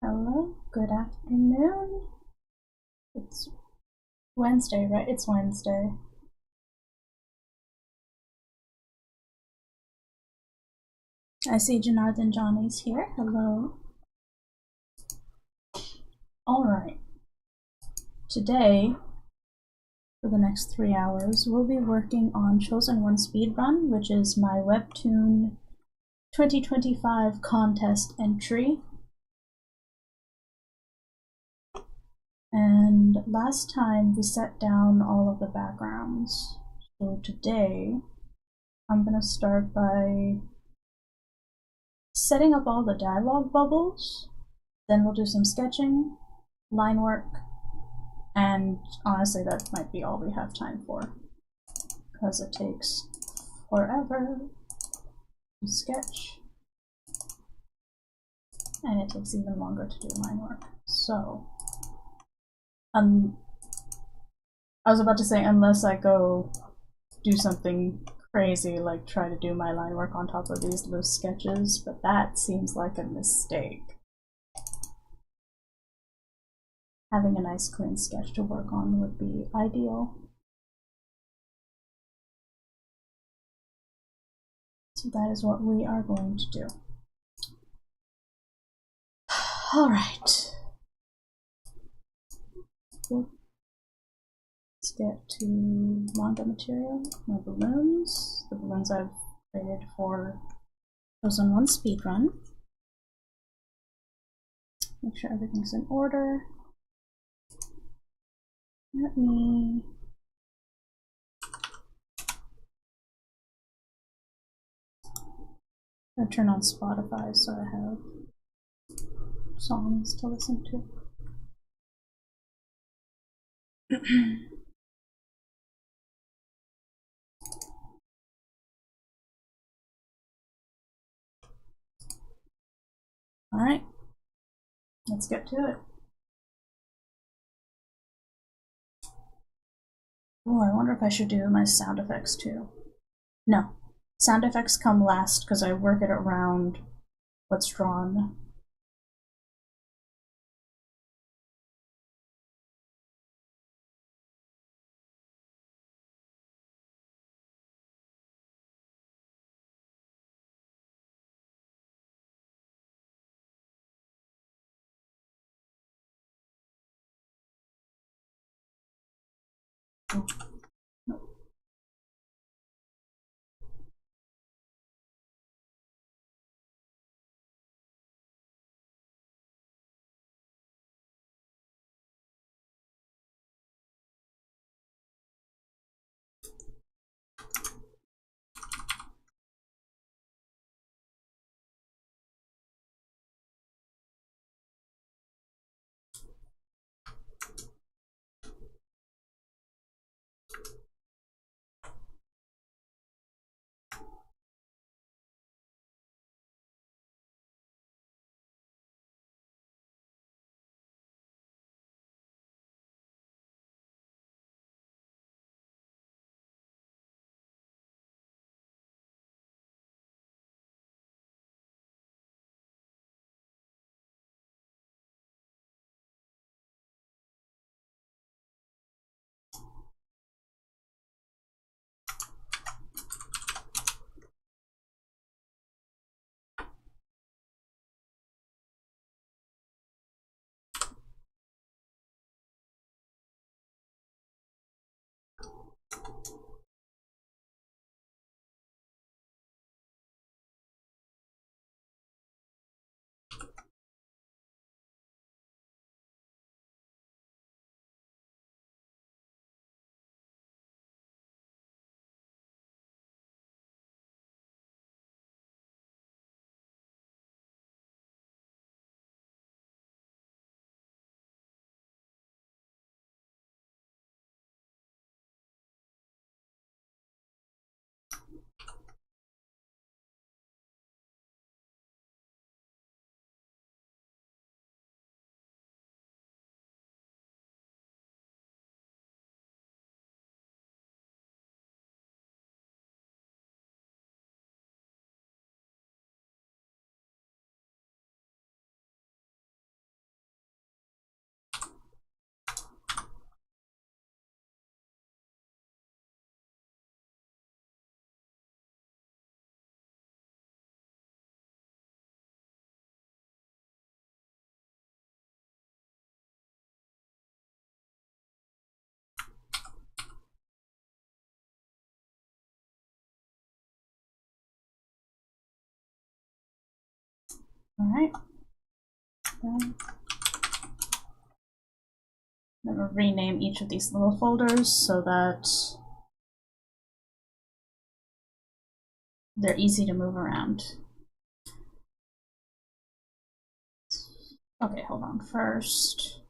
Hello, good afternoon. It's Wednesday, right? It's Wednesday. I see Janardhan Johnny's here. Hello. Alright. Today, for the next 3 hours, we'll be working on Chosen One Speedrun, which is my Webtoon 2025 contest entry. And last time we set down all of the backgrounds. So today, I'm gonna start by setting up all the dialogue bubbles, then we'll do some sketching, line work, and honestly that might be all we have time for, because it takes forever to sketch, and it takes even longer to do line work. So, I was about to say, unless I go do something crazy like try to do my line work on top of these loose sketches, but that seems like a mistake. Having a nice clean sketch to work on would be ideal. So that is what we are going to do. Alright. Let's get to manga material, my balloons. The balloons I've created for Chosen One Speedrun. Make sure everything's in order. Let me turn on Spotify so I have songs to listen to. Alright, let's get to it. Oh, I wonder if I should do my sound effects too. No, sound effects come last because I work it around what's drawn. Alright. Then we'll rename each of these little folders so that they're easy to move around. Okay, hold on. First,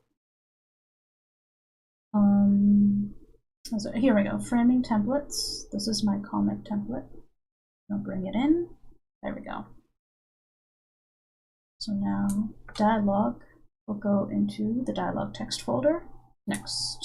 here we go. Framing templates. This is my comic template. I'll bring it in. There we go. So now dialogue will go into the dialogue text folder. Next.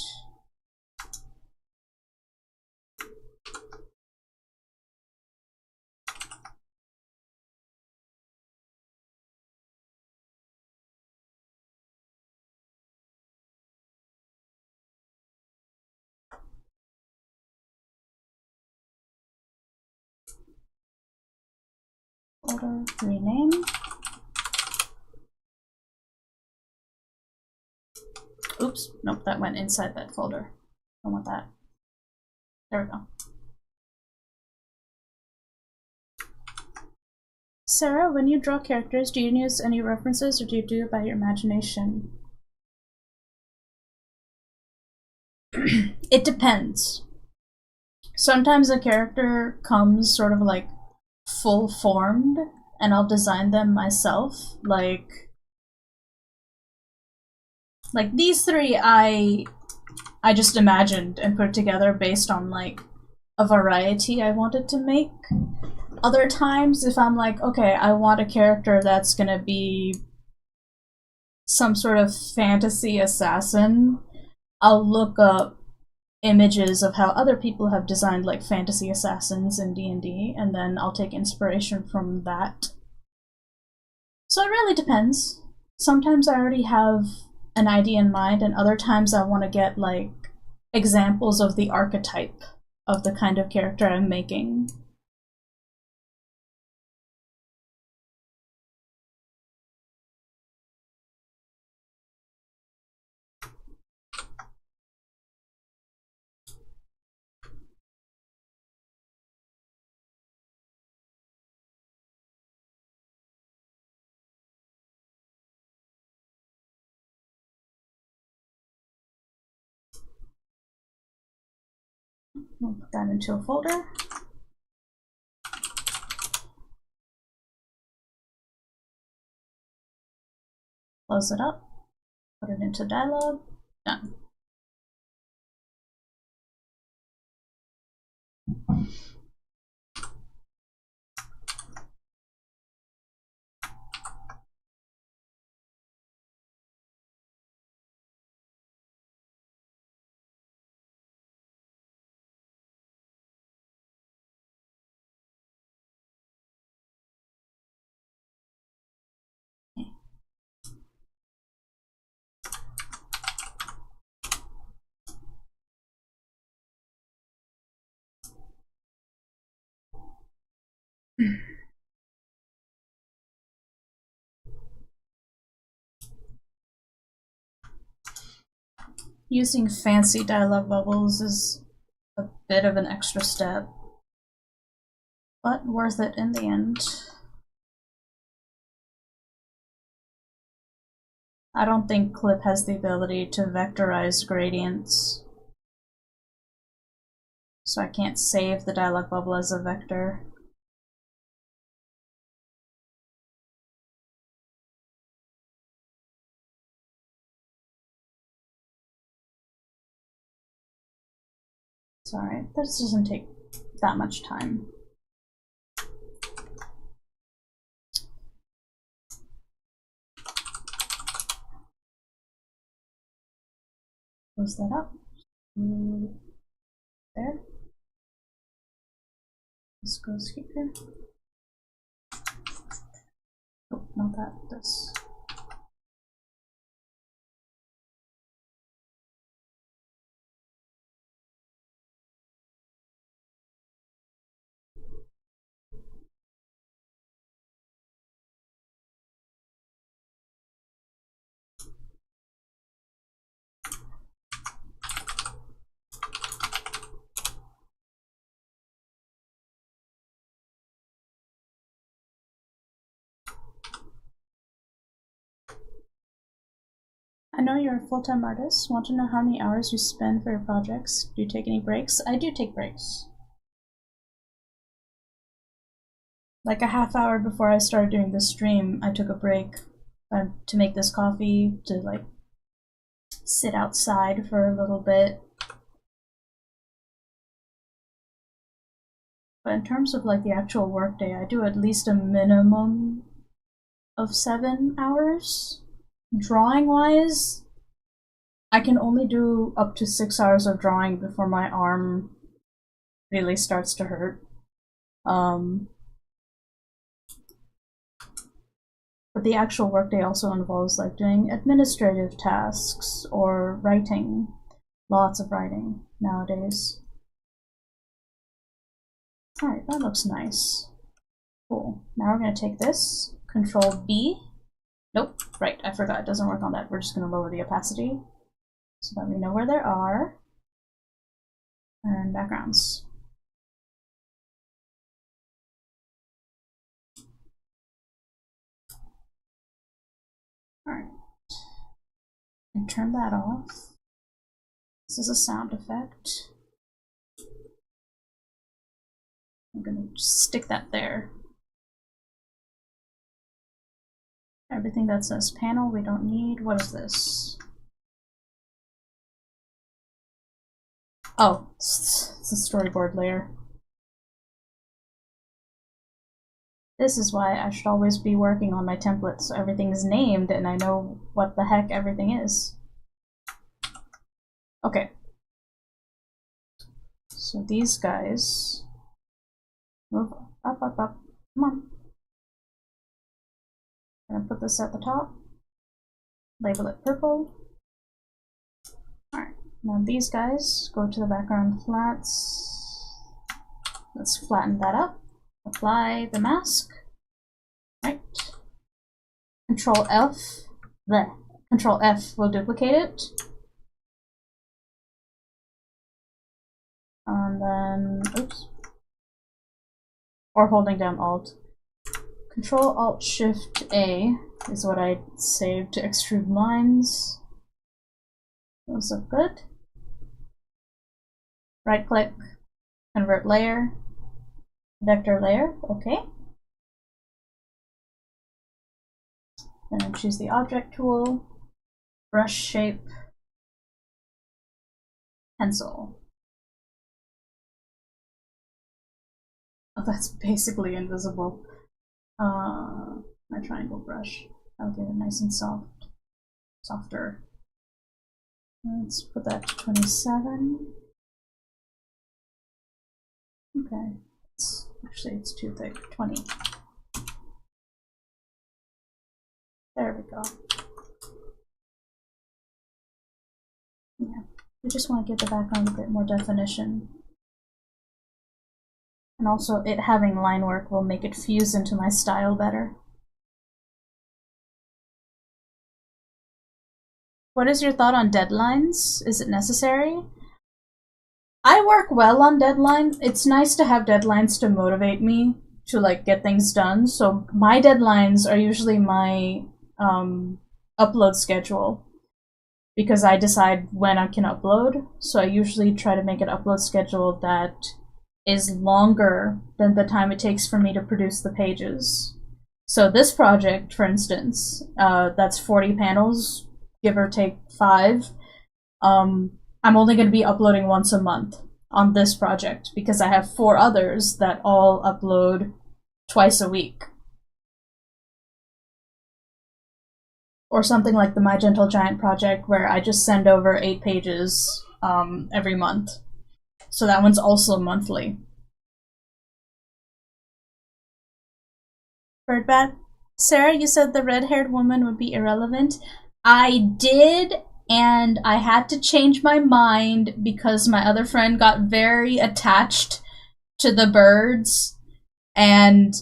Folder, rename. Oops, nope, that went inside that folder. Don't want that. There we go. Sarah, when you draw characters, do you use any references or do you do it by your imagination? It depends. Sometimes a character comes sort of like full formed and I'll design them myself. Like these three I just imagined and put together based on like a variety I wanted to make. Other times, if I'm like, okay, I want a character that's gonna be some sort of fantasy assassin, I'll look up images of how other people have designed like fantasy assassins in D&D, and then I'll take inspiration from that. So it really depends. Sometimes I already have an idea in mind, and other times I want to get like examples of the archetype of the kind of character I'm making. We'll put that into a folder. Close it up. Put it into dialogue. Done. Using fancy dialogue bubbles is a bit of an extra step, but worth it in the end. I don't think Clip has the ability to vectorize gradients, so I can't save the dialogue bubble as a vector. It's alright, this doesn't take that much time. Close that up. There. This goes here. Oh, not that, this. I know you're a full-time artist. Want to know how many hours you spend for your projects? Do you take any breaks? I do take breaks. Like a half hour before I started doing this stream, I took a break to make this coffee, to like sit outside for a little bit. But in terms of like the actual workday, I do at least a minimum of 7 hours. Drawing wise, I can only do up to 6 hours of drawing before my arm really starts to hurt. But the actual workday also involves like doing administrative tasks or writing. Lots of writing nowadays. Alright, that looks nice. Cool. Now we're going to take this, Control B. Nope, right, I forgot, it doesn't work on that. We're just going to lower the opacity so that we know where they are. And backgrounds. Alright. And turn that off. This is a sound effect. I'm gonna just stick that there. Everything that says panel we don't need. What is this? Oh, it's a storyboard layer. This is why I should always be working on my templates so everything is named and I know what the heck everything is. Okay. So these guys move up, up, up. Come on. I'm gonna put this at the top. Label it purple. Alright, now these guys go to the background flats. Let's flatten that up. Apply the mask. Right. Control F. There. Control F will duplicate it. And then, oops. Or holding down Alt. Control Alt Shift A is what I saved to extrude lines. Those look good. Right click, convert layer, vector layer, okay. Then choose the object tool, brush shape, pencil. Oh, that's basically invisible. My triangle brush. I'll get it nice and soft. Softer. Let's put that to 27. Okay. Actually, it's too thick. 20. There we go. Yeah. We just want to give the background a bit more definition. And also, it having line work will make it fuse into my style better. What is your thought on deadlines? Is it necessary? I work well on deadlines. It's nice to have deadlines to motivate me to like get things done. So my deadlines are usually my upload schedule because I decide when I can upload. So I usually try to make an upload schedule that is longer than the time it takes for me to produce the pages. So this project, for instance, that's 40 panels, give or take 5. I'm only going to be uploading once a month on this project because I have 4 others that all upload twice a week. Or something like the My Gentle Giant project where I just send over 8 pages every month. So that one's also monthly. Birdbat. Sarah, you said the red-haired woman would be irrelevant. I did, and I had to change my mind because my other friend got very attached to the birds, and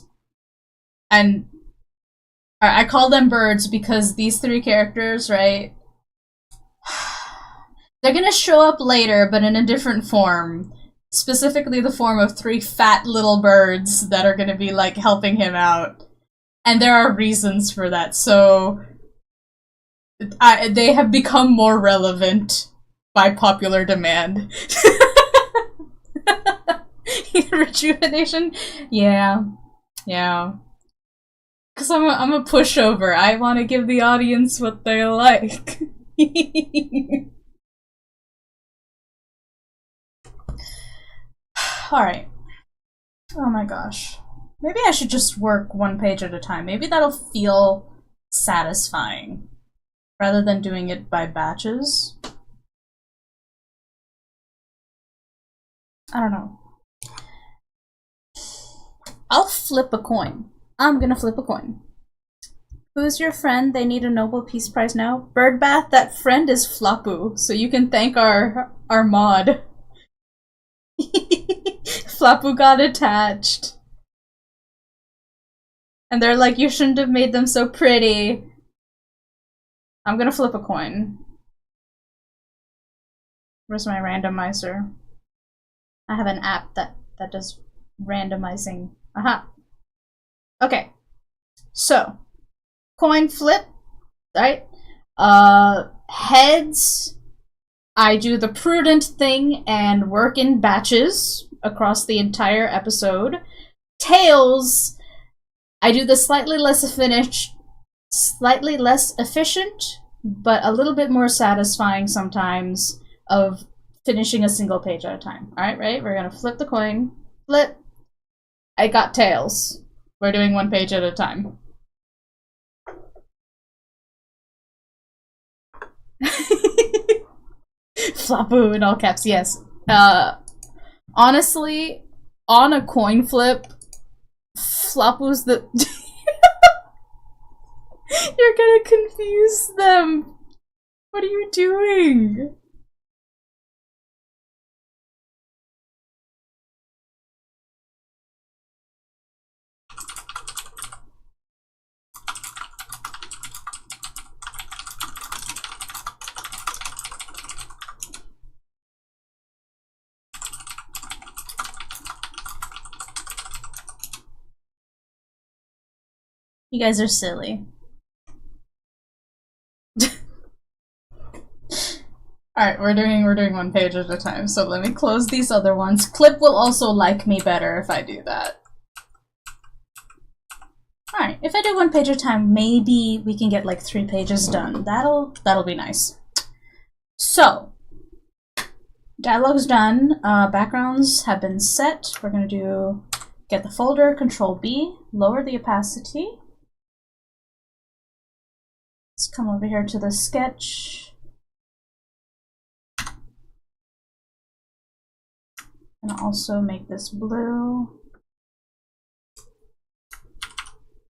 I call them birds because these 3 characters, right? They're gonna show up later, but in a different form. Specifically the form of 3 fat little birds that are gonna be, like, helping him out. And there are reasons for that, so they have become more relevant by popular demand. Rejuvenation? Yeah. Yeah. Because I'm a pushover. I want to give the audience what they like. Alright. Oh my gosh. Maybe I should just work one page at a time. Maybe that'll feel satisfying. Rather than doing it by batches. I don't know. I'll flip a coin. I'm gonna flip a coin. Who's your friend? They need a Nobel Peace Prize now. Birdbath, that friend is Flapu, so you can thank our mod. Flapu got attached. And they're like, you shouldn't have made them so pretty. I'm gonna flip a coin. Where's my randomizer? I have an app that does randomizing. Aha. Okay. So, coin flip, right? Heads, I do the prudent thing and work in batches across the entire episode. Tails, I do the slightly less efficient, but a little bit more satisfying sometimes of finishing a single page at a time. Alright, ready? We're gonna flip the coin. Flip. I got tails. We're doing one page at a time. Flapu in all caps, yes. Honestly, on a coin flip, Flapu's the... You're gonna confuse them! What are you doing? You guys are silly. Alright, we're doing one page at a time, so let me close these other ones. Clip will also like me better if I do that. Alright, if I do one page at a time, maybe we can get like 3 pages done. That'll be nice. So, dialogue's done. Backgrounds have been set. We're gonna do get the folder, Control B, lower the opacity. Let's come over here to the sketch. And also make this blue.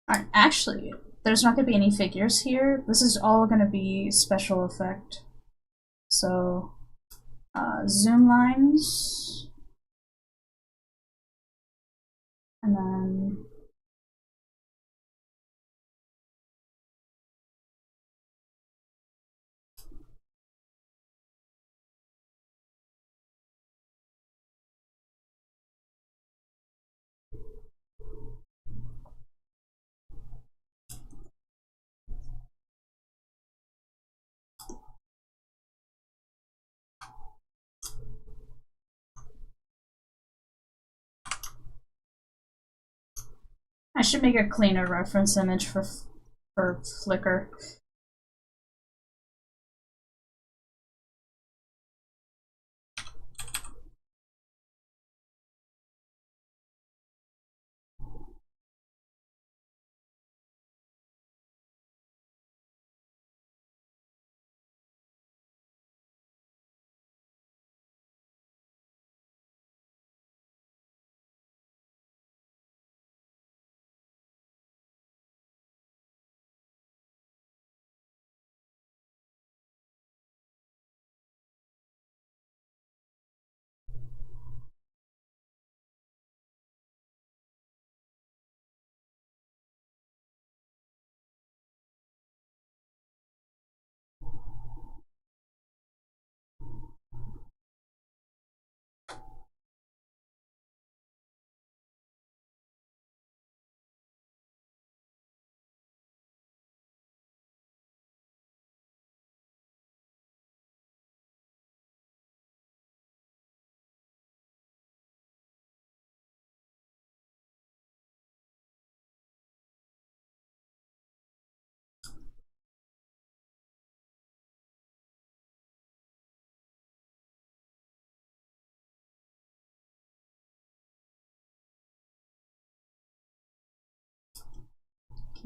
Alright, actually, there's not going to be any figures here. This is all going to be special effect. So, zoom lines. And then... I should make a cleaner reference image for Flickr.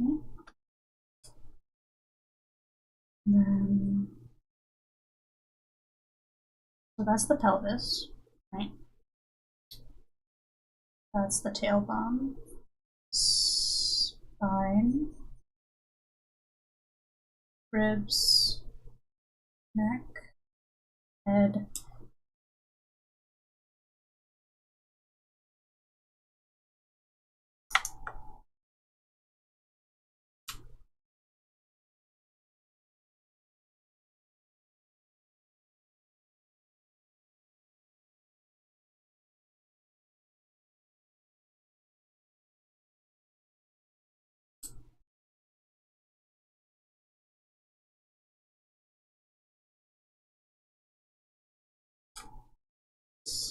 Okay. And then, so that's the pelvis, right? That's the tailbone, spine, ribs, neck, head,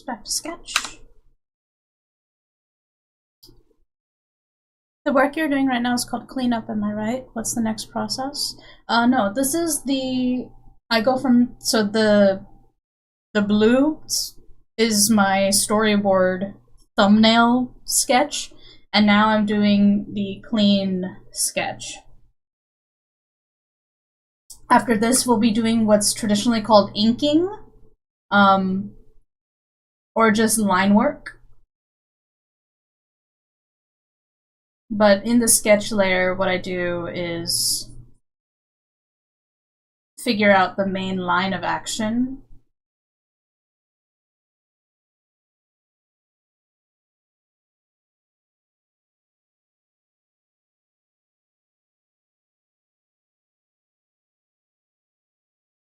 back to sketch. The work you're doing right now is called cleanup, am I right? What's the next process? No, this is I go from, so the blue is my storyboard thumbnail sketch, and now I'm doing the clean sketch. After this, we'll be doing what's traditionally called inking, or just line work. But in the sketch layer, what I do is figure out the main line of action.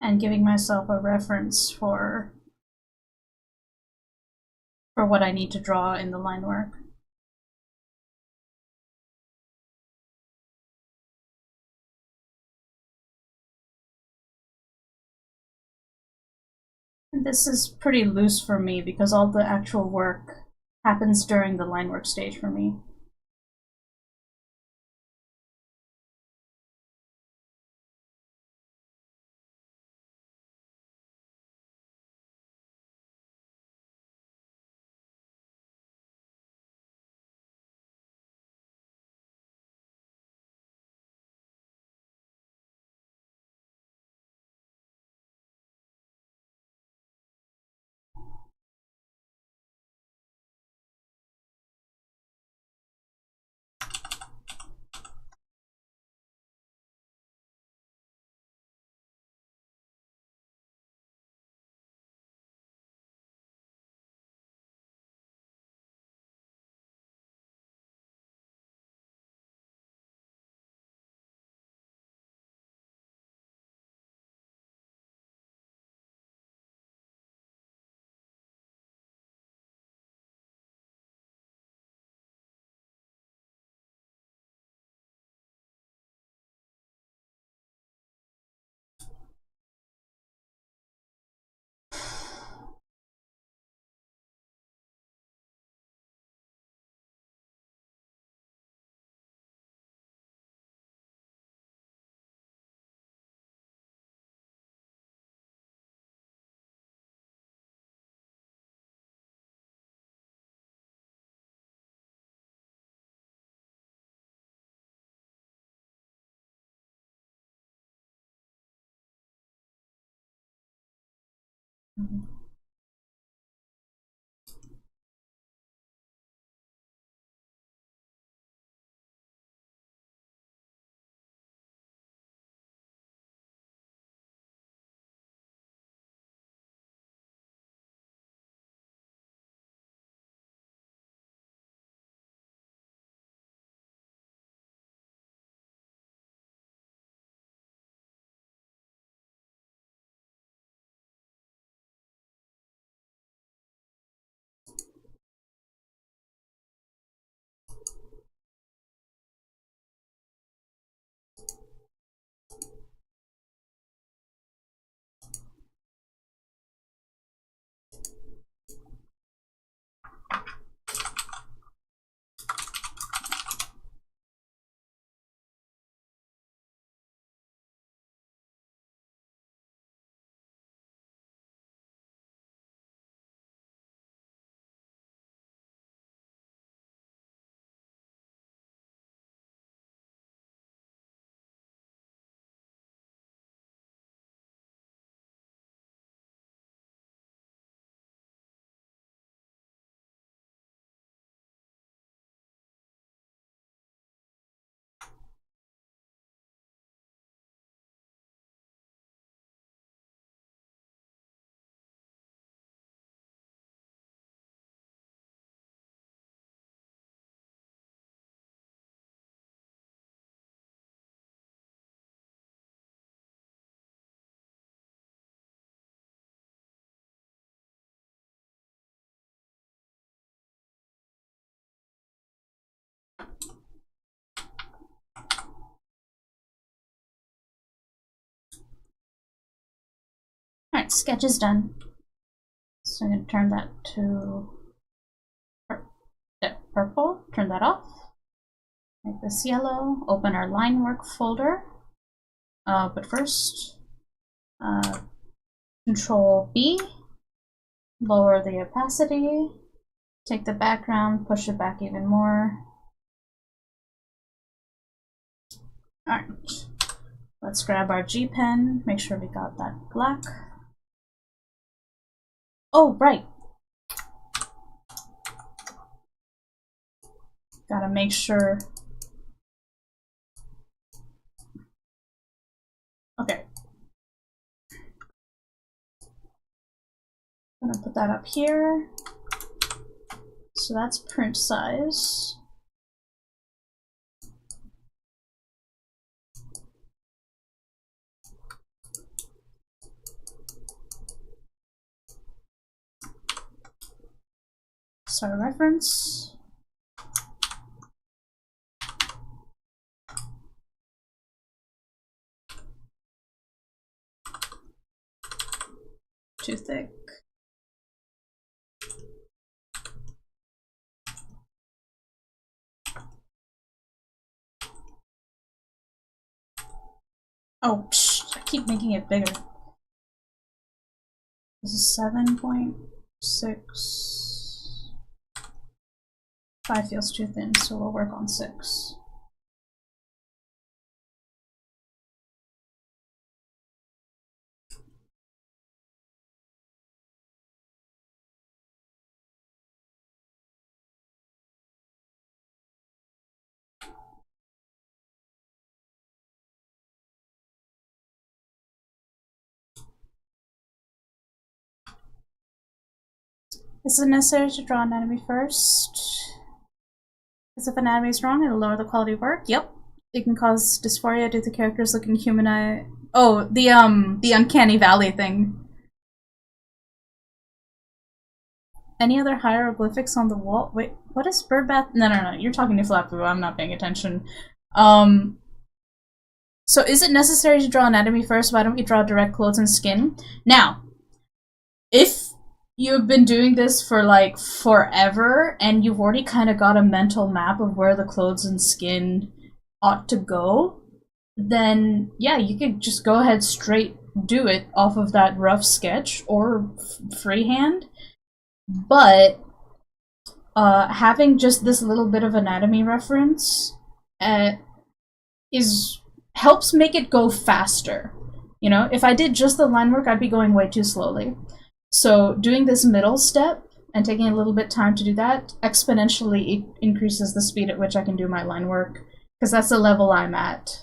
And giving myself a reference for what I need to draw in the line work. And this is pretty loose for me because all the actual work happens during the line work stage for me. Alright, sketch is done. So I'm going to turn that to purple, turn that off. Make this yellow, open our line work folder. But first, Control B, lower the opacity, take the background, push it back even more. Alright, let's grab our G pen, make sure we got that black. Oh, right. Gotta make sure. Okay. I'm gonna put that up here. So that's print size. So reference. Too thick. Oh, psh, I keep making it bigger. This is 7.6. 5 feels too thin, so we'll work on 6. Is it necessary to draw anatomy first? Because if anatomy is wrong, it'll lower the quality of work. Yep. It can cause dysphoria due to characters looking humanized. Oh, the uncanny valley thing. Any other hieroglyphics on the wall? Wait, what is birdbath? No. You're talking to Flapu. I'm not paying attention. So is it necessary to draw anatomy first? Why don't we draw direct clothes and skin? Now, if you've been doing this for like forever and you've already kind of got a mental map of where the clothes and skin ought to go, then yeah, you could just go ahead straight do it off of that rough sketch or freehand. But having just this little bit of anatomy reference helps make it go faster. You know, if I did just the line work, I'd be going way too slowly. So doing this middle step and taking a little bit time to do that exponentially increases the speed at which I can do my line work, because that's the level I'm at.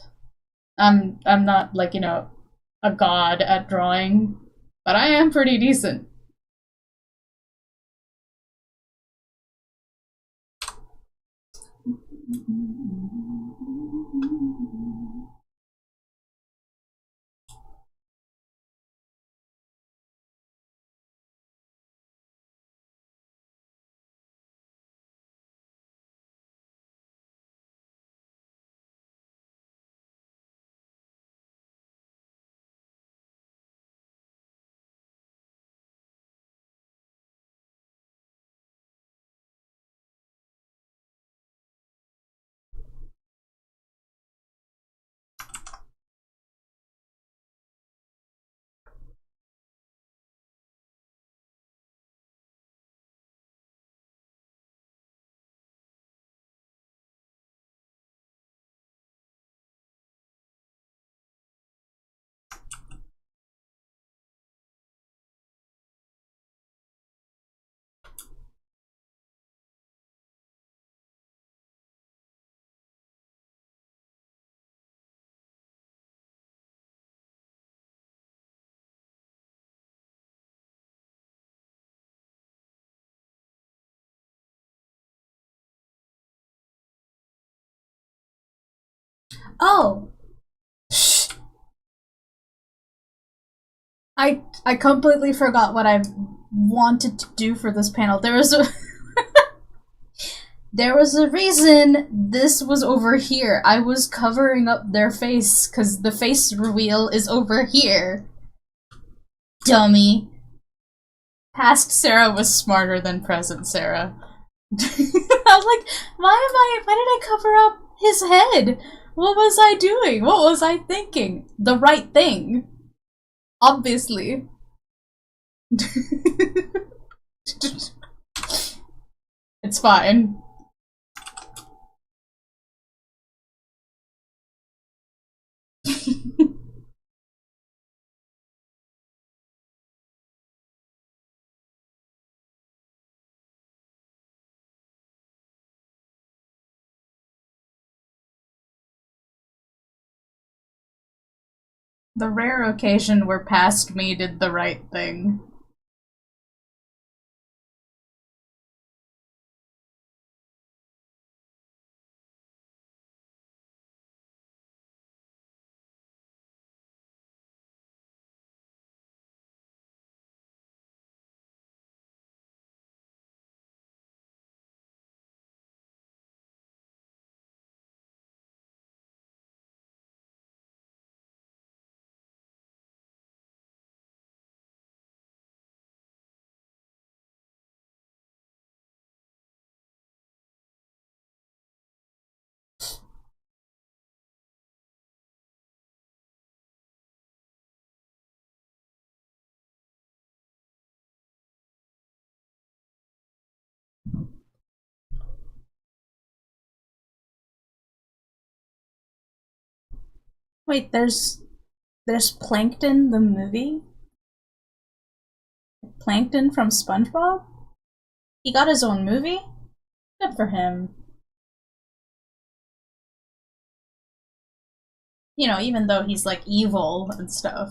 I'm not like, you know, a god at drawing, but I am pretty decent. Oh! I completely forgot what I wanted to do for this panel. There was a There was a reason this was over here. I was covering up their face because the face reveal is over here. Dummy. Past Sera was smarter than present Sera. I was like, why did I cover up his head? What was I doing? What was I thinking? The right thing. Obviously. It's fine. The rare occasion where past me did the right thing. Wait, there's Plankton the movie? Plankton from SpongeBob? He got his own movie? Good for him. You know, even though he's like evil and stuff.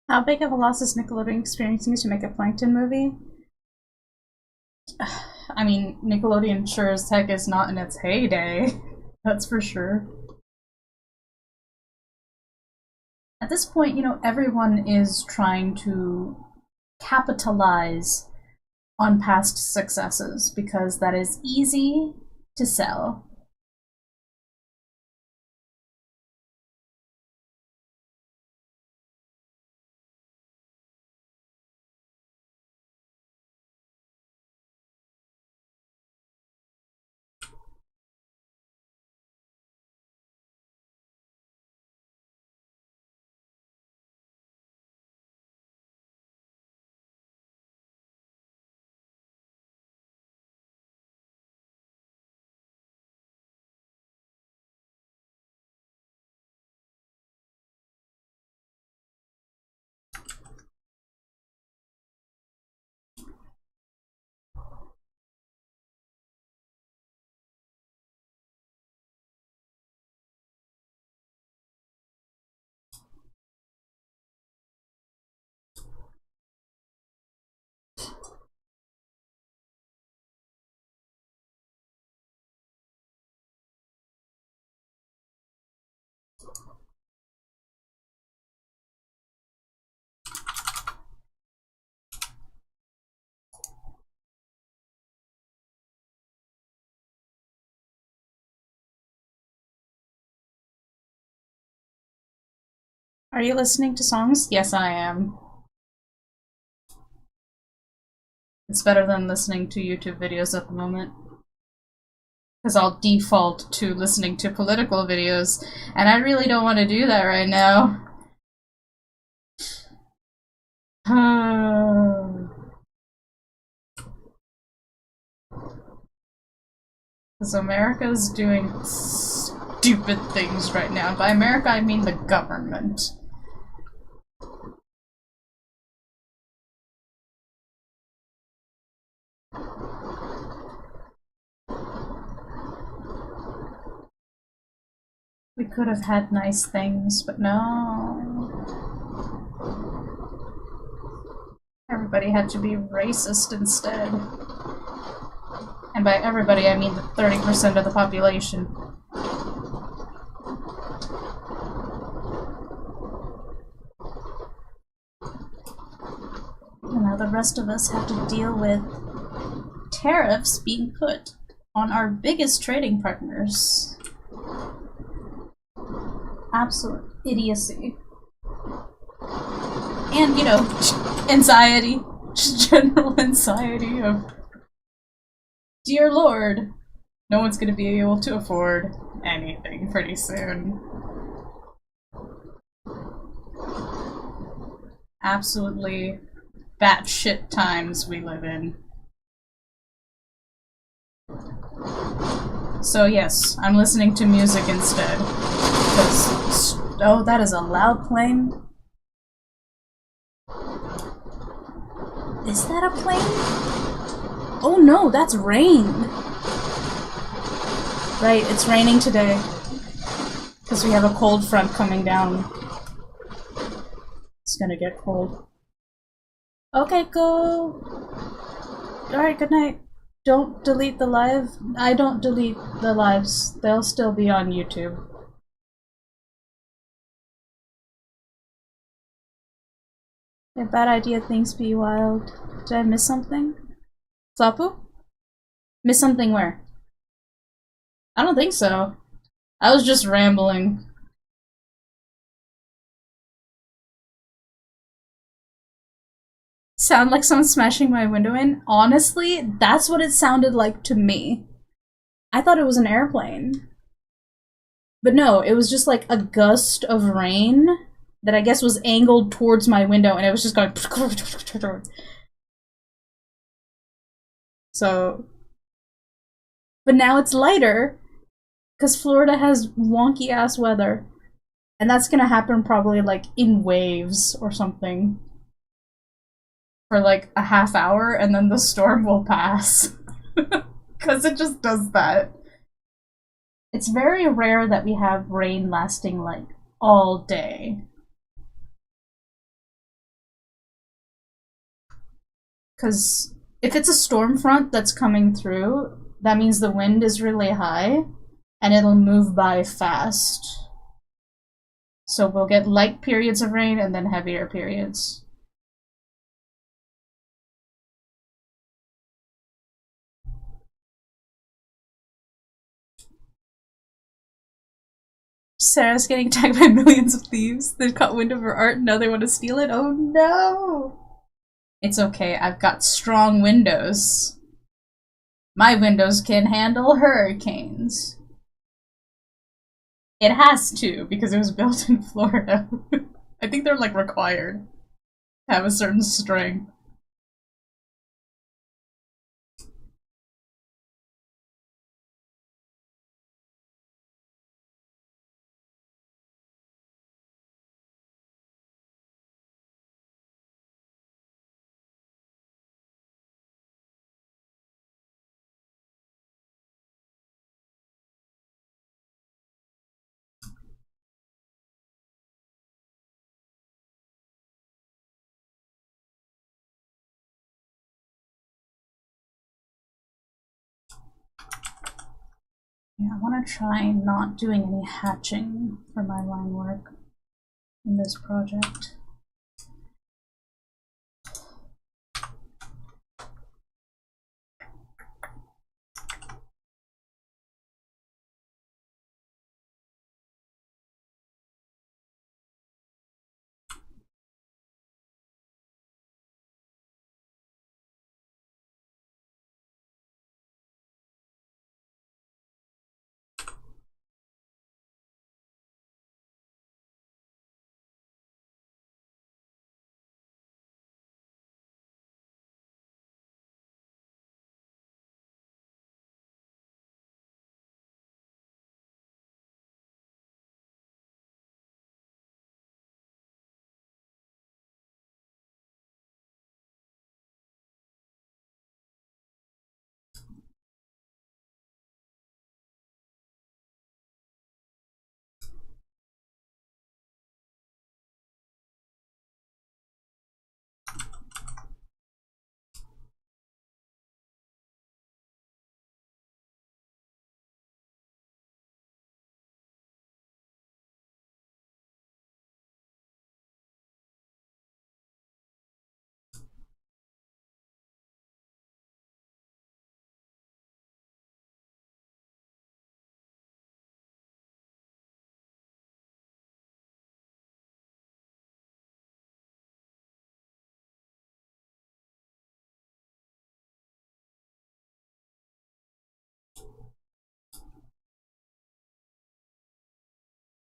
How big of a loss is Nickelodeon experiencing to make a Plankton movie? I mean, Nickelodeon sure as heck is not in its heyday. That's for sure. At this point, you know, everyone is trying to capitalize on past successes because that is easy to sell. Are you listening to songs? Yes, I am. It's better than listening to YouTube videos at the moment. Because I'll default to listening to political videos, and I really don't want to do that right now. Because America's doing stupid things right now. By America, I mean the government. We could have had nice things, but no. Everybody had to be racist instead. And by everybody, I mean the 30% of the population. And now the rest of us have to deal with tariffs being put on our biggest trading partners. Absolute idiocy. And, you know, anxiety. Just general anxiety of, dear Lord, no one's gonna be able to afford anything pretty soon. Absolutely batshit times we live in. So yes, I'm listening to music instead. Because, oh, that is a loud plane. Is that a plane? Oh no, that's rain. Right, it's raining today. Because we have a cold front coming down. It's gonna get cold. Okay, go. Alright, good night. Don't delete the live. I don't delete the lives. They'll still be on YouTube. A bad idea, things be wild. Did I miss something? Flapu? Miss something where? I don't think so. I was just rambling. Sound like someone smashing my window in? Honestly, that's what it sounded like to me. I thought it was an airplane. But no, it was just like a gust of rain that I guess was angled towards my window, and it was just going. So. But now it's lighter, because Florida has wonky ass weather. And that's gonna happen probably like in waves or something. For like a half hour, and then the storm will pass. Because it just does that. It's very rare that we have rain lasting like all day. Because if it's a storm front that's coming through, that means the wind is really high and it'll move by fast. So we'll get light periods of rain and then heavier periods. Sarah's getting attacked by millions of thieves. They've caught wind of her art and now they want to steal it. Oh no! It's okay, I've got strong windows. My windows can handle hurricanes. It has to, because it was built in Florida. I think they're like required to have a certain strength. Yeah, I want to try not doing any hatching for my line work in this project.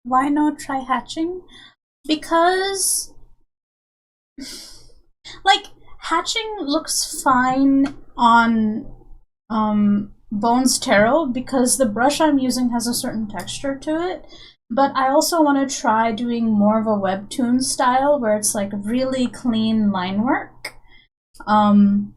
Why not try hatching? Because, like, hatching looks fine on Bones Tarot because the brush I'm using has a certain texture to it. But I also want to try doing more of a Webtoon style where it's like really clean line work. And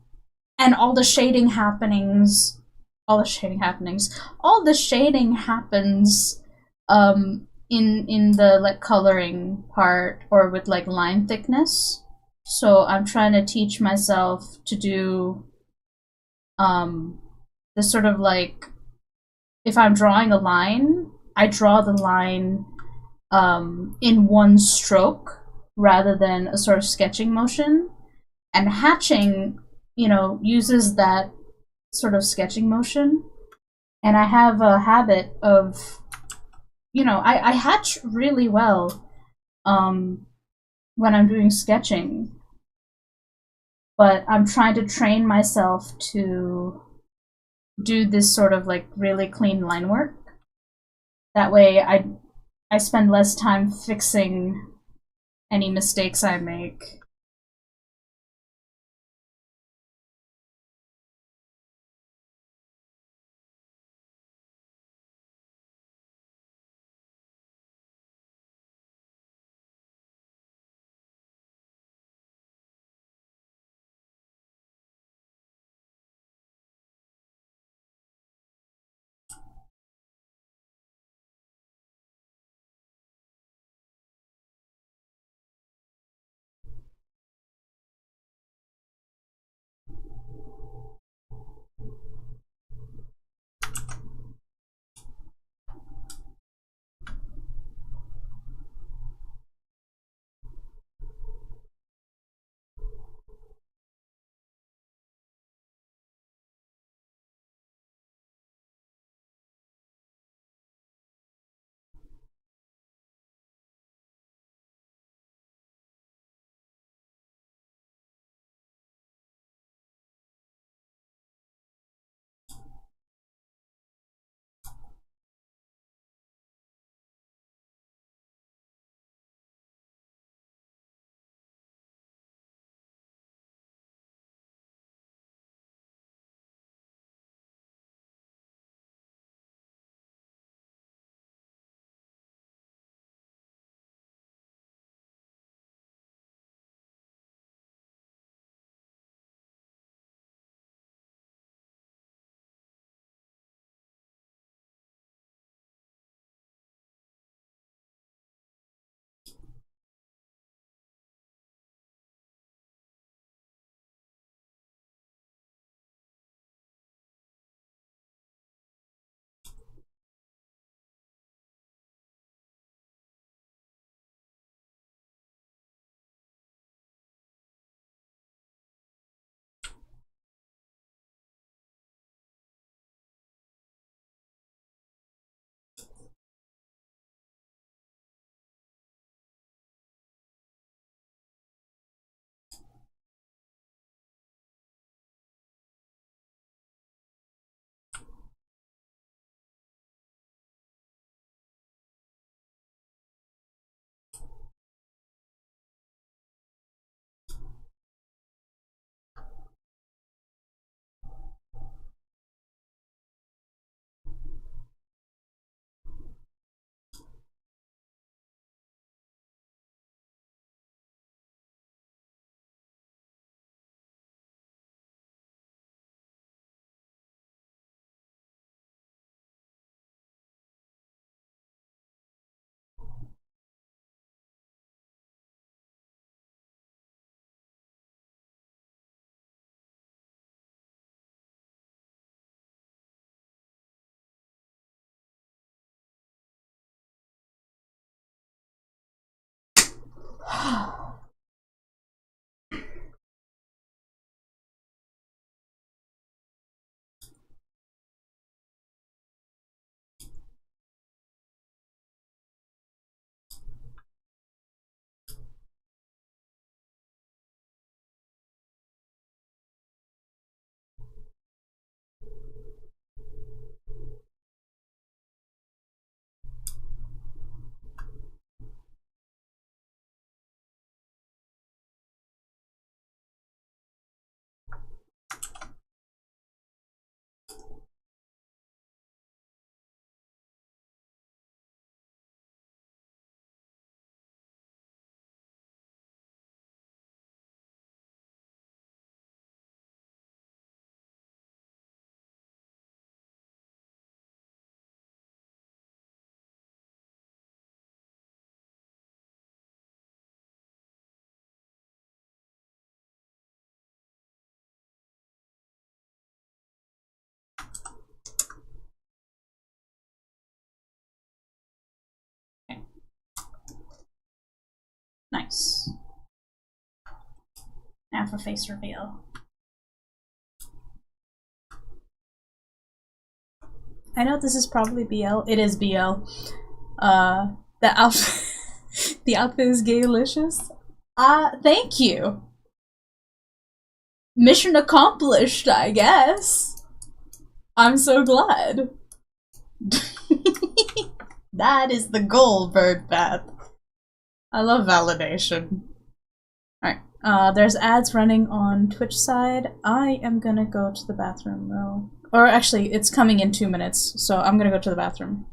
all the shading happenings, all the shading happenings, all the shading happens in the like coloring part or with like line thickness. So I'm trying to teach myself to do this sort of like, if I'm drawing a line, I draw the line in one stroke rather than a sort of sketching motion. And hatching, uses that sort of sketching motion. And I have a habit of, I hatch really well when I'm doing sketching, but I'm trying to train myself to do this sort of like really clean line work. That way I spend less time fixing any mistakes I make. Nice. Now for face reveal. I know this is probably BL. It is BL. The outfit, the outfit is gaylicious. Thank you. Mission accomplished, I guess. I'm so glad. That is the goal, Birdbath. I love validation. Alright, there's ads running on Twitch side. I am gonna go to the bathroom though. Or actually, it's coming in 2 minutes, so I'm gonna go to the bathroom.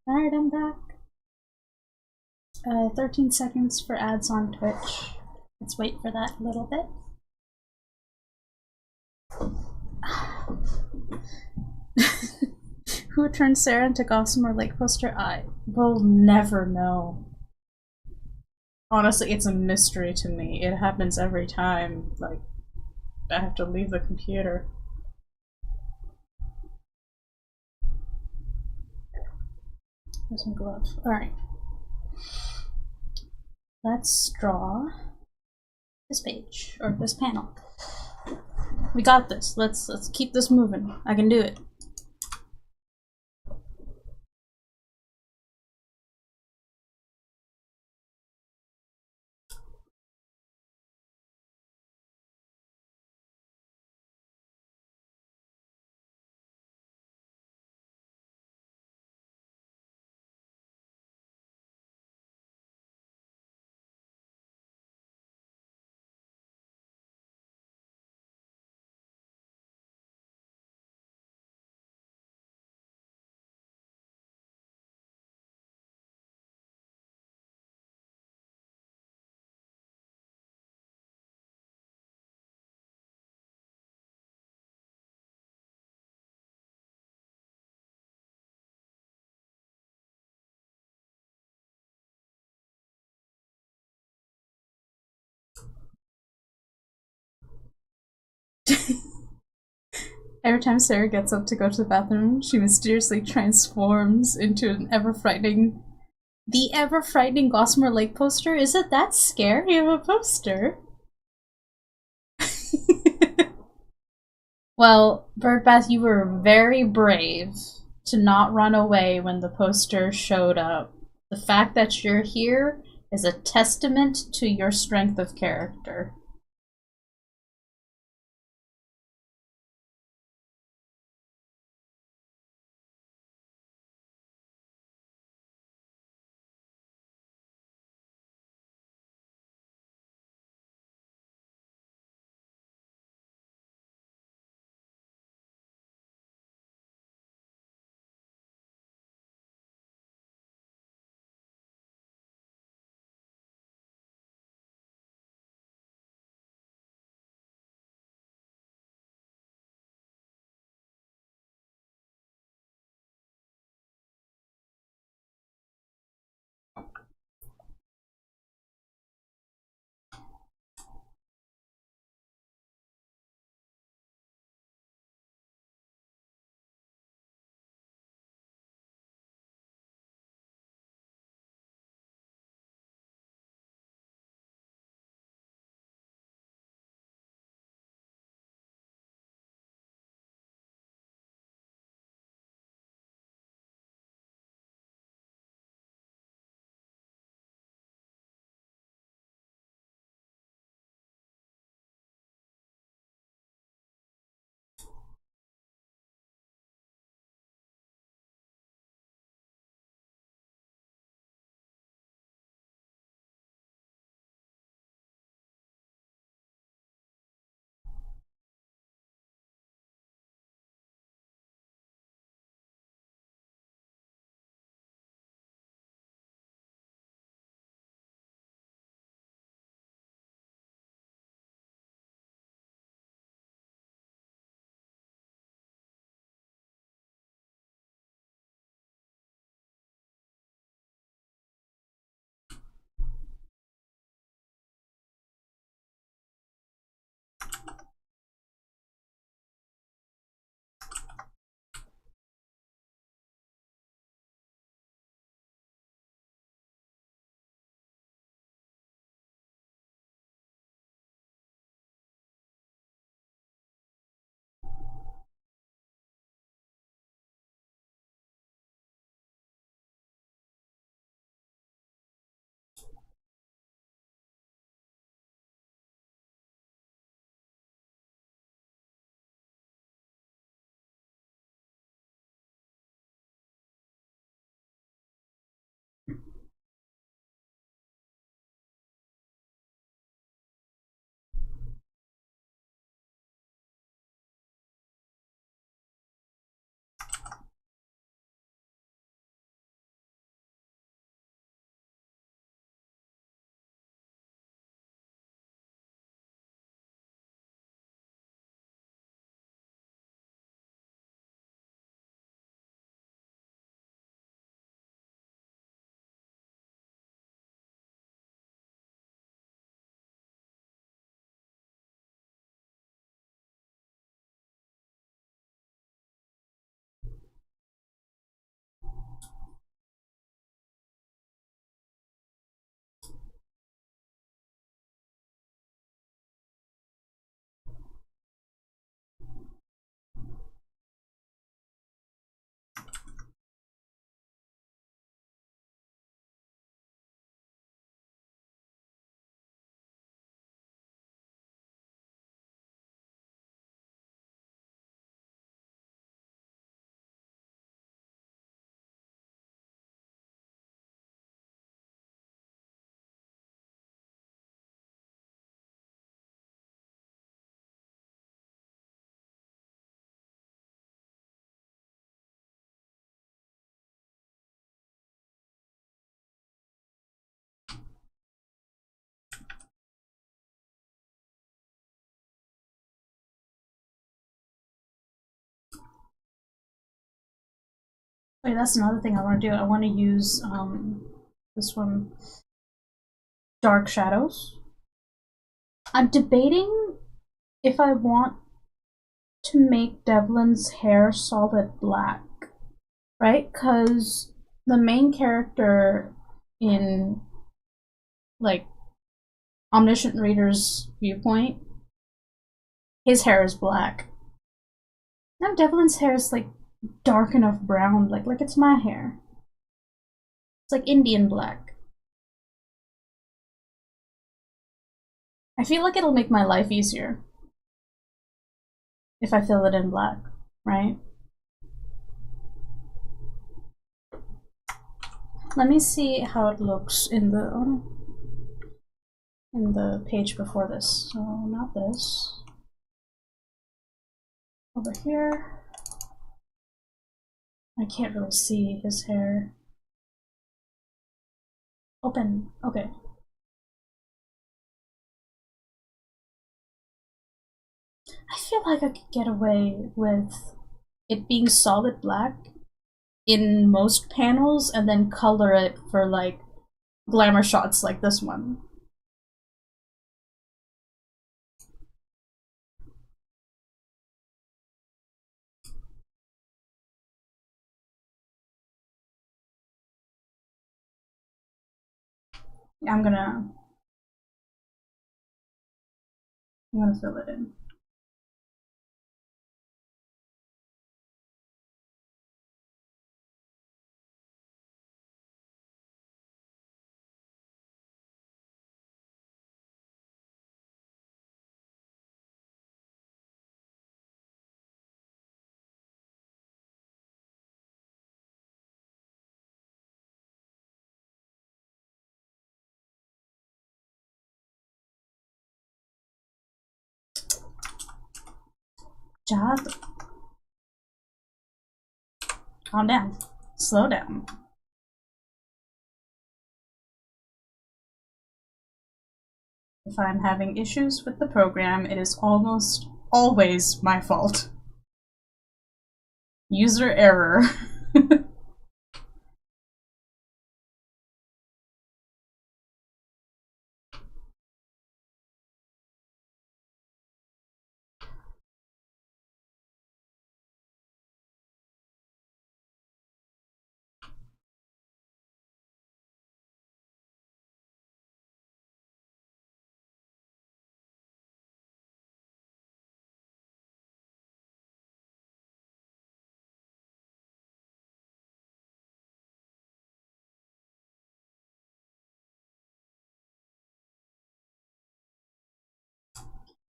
Alright, I'm back. 13 seconds for ads on Twitch. Let's wait for that a little bit. Who turned Sera into Gossamer Lake poster? I will never know. Honestly, it's a mystery to me. It happens every time, like, I have to leave the computer. There's my glove. Alright. Let's draw this page, or this panel. We got this. Let's keep this moving. I can do it. Every time Sera gets up to go to the bathroom, she mysteriously transforms into an ever-frightening... The ever-frightening Gossamer Lake poster? Is it that scary of a poster? Well, Birdbath, you were very brave to not run away when the poster showed up. The fact that you're here is a testament to your strength of character. Wait, that's another thing I want to do. I want to use this one, Dark Shadows. I'm debating if I want to make Devlin's hair solid black, right? Because the main character in, like, Omniscient Reader's viewpoint, his hair is black. Now Devlin's hair is, like, dark enough brown, like it's my hair. It's like Indian black. I feel like it'll make my life easier if I fill it in black, right? Let me see how it looks in the page before this. So not this. Over here. I can't really see his hair. Open. Okay. I feel like I could get away with it being solid black in most panels and then color it for, like, glamour shots like this one. Yeah, I'm gonna fill it in. Job. Calm down. Slow down. If I'm having issues with the program, it is almost always my fault. User error.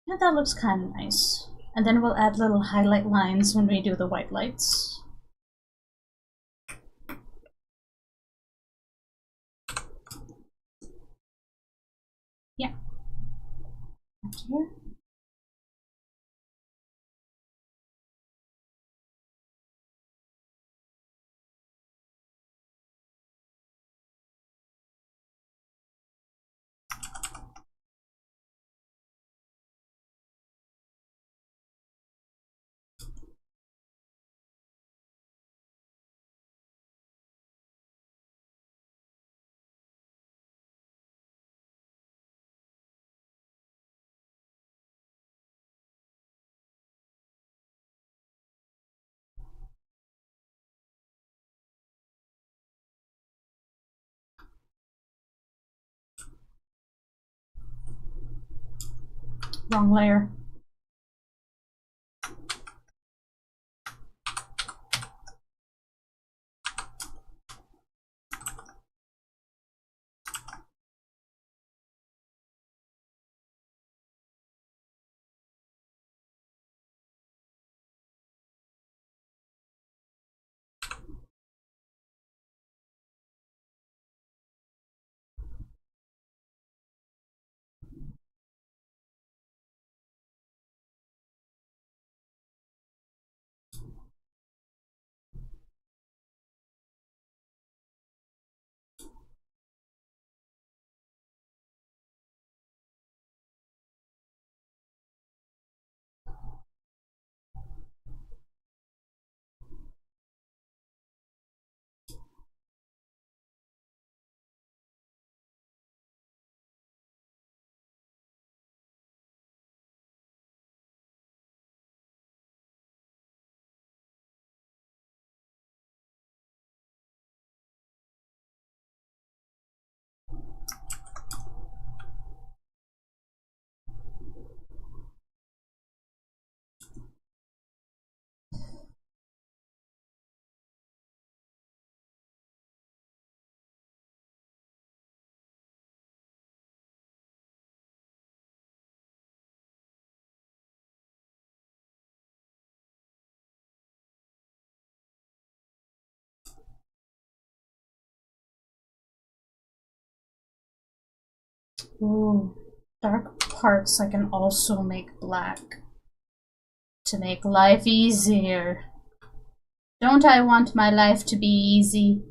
Yeah, that looks kind of nice. And then we'll add little highlight lines when we do the white lights. Yeah. Up here. Wrong layer. Ooh. Dark parts I can also make black to make life easier. Don't I want my life to be easy?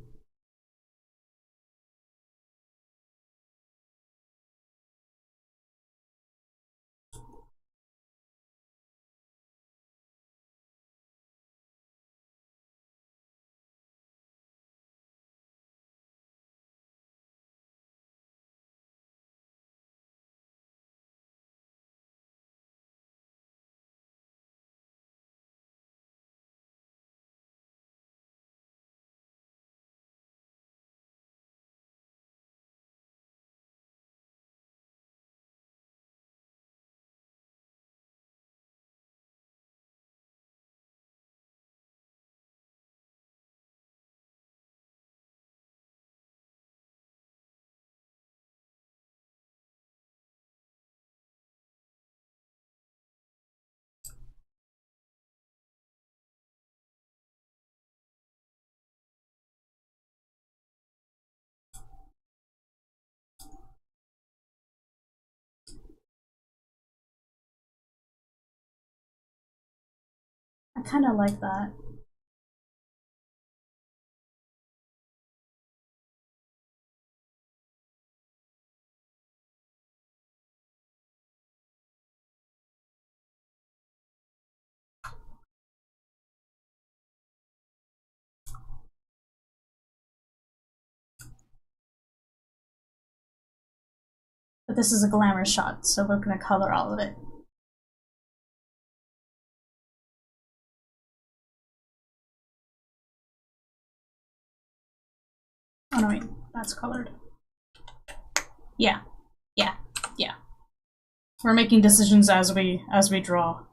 I kind of like that. But this is a glamour shot, so we're gonna color all of it. Oh no, wait, that's colored. Yeah, yeah, yeah. We're making decisions as we draw,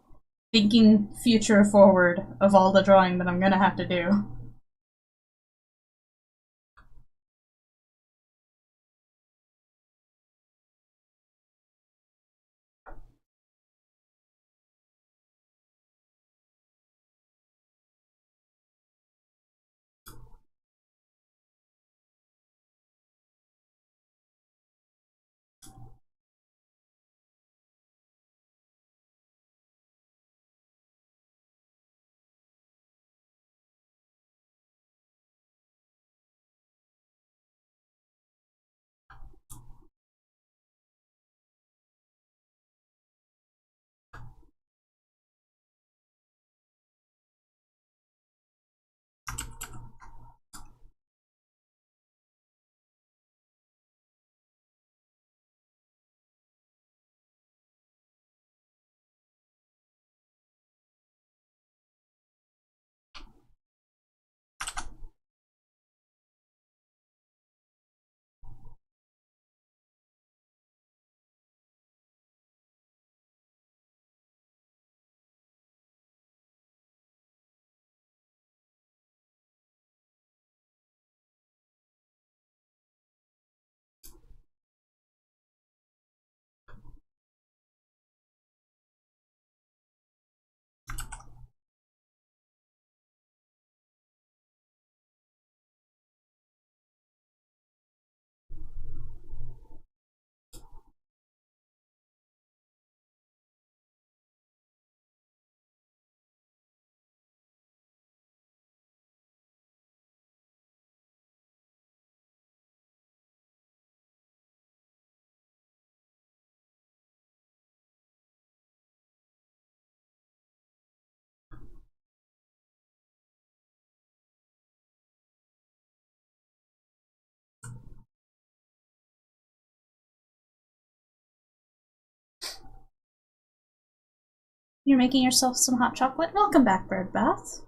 thinking future forward of all the drawing that I'm gonna have to do. You're making yourself some hot chocolate? Welcome back, Bird Bath.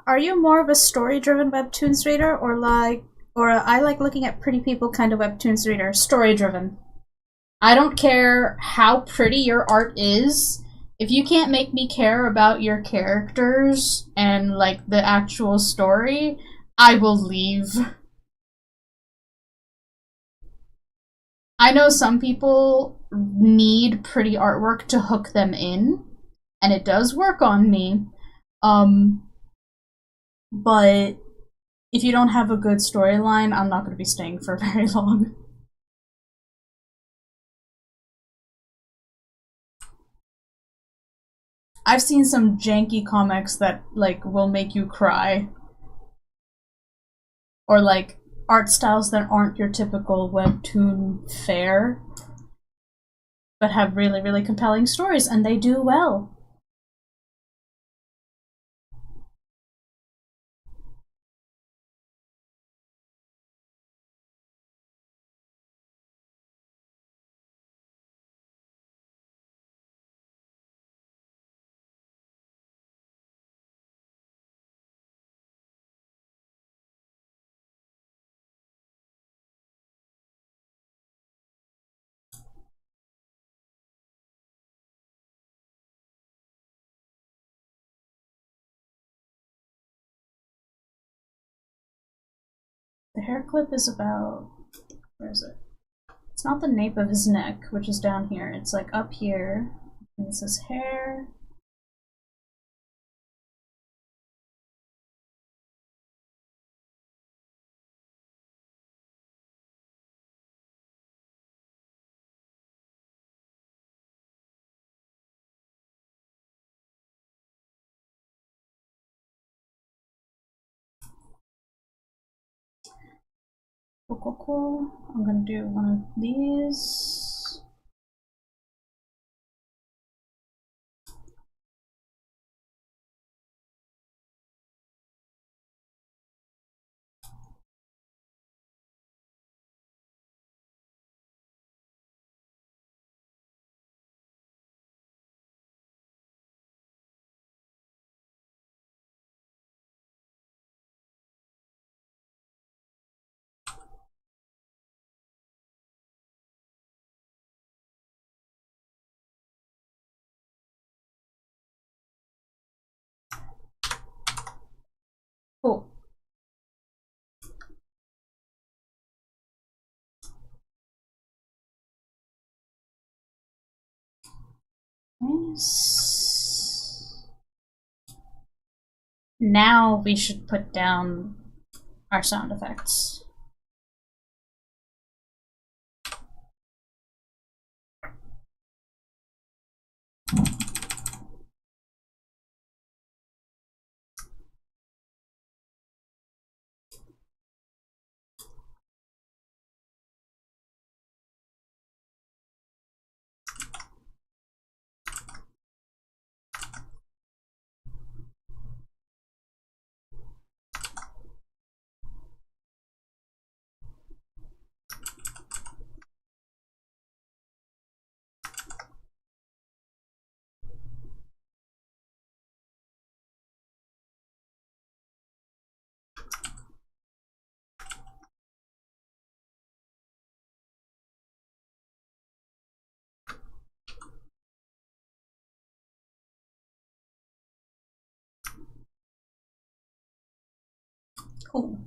Are you more of a story-driven webtoons reader, or I like looking at pretty people kind of webtoons reader? Story-driven. I don't care how pretty your art is. If you can't make me care about your characters and like the actual story, I will leave. I know some people need pretty artwork to hook them in, and it does work on me. But if you don't have a good storyline, I'm not going to be staying for very long. I've seen some janky comics that like will make you cry, or like art styles that aren't your typical webtoon fare, but have really, really compelling stories, and they do well. The hair clip is about, where is it? It's not the nape of his neck, which is down here. It's like up here. And it says hair. Cool, cool, cool. I'm gonna do one of these. Cool. Nice. Now we should put down our sound effects. Cool.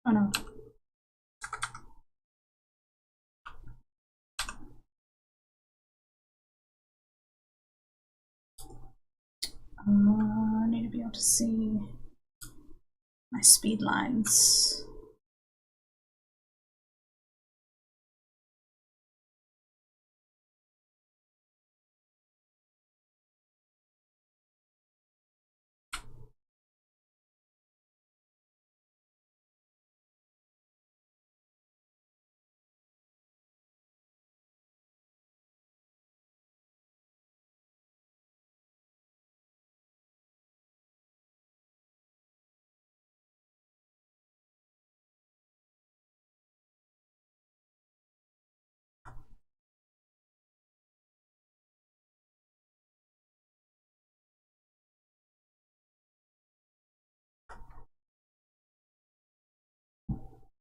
Oh no. I need to be able to see my speed lines.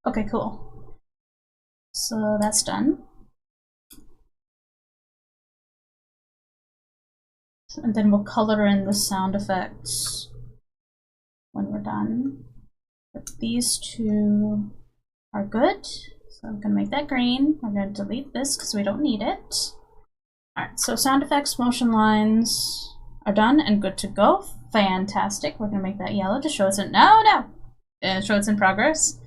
Okay, cool. So that's done. And then we'll color in the sound effects when we're done. But these two are good. So I'm gonna make that green. We're gonna delete this because we don't need it. Alright, so sound effects, motion lines are done and good to go. Fantastic. We're gonna make that yellow to show it's in show it's in progress.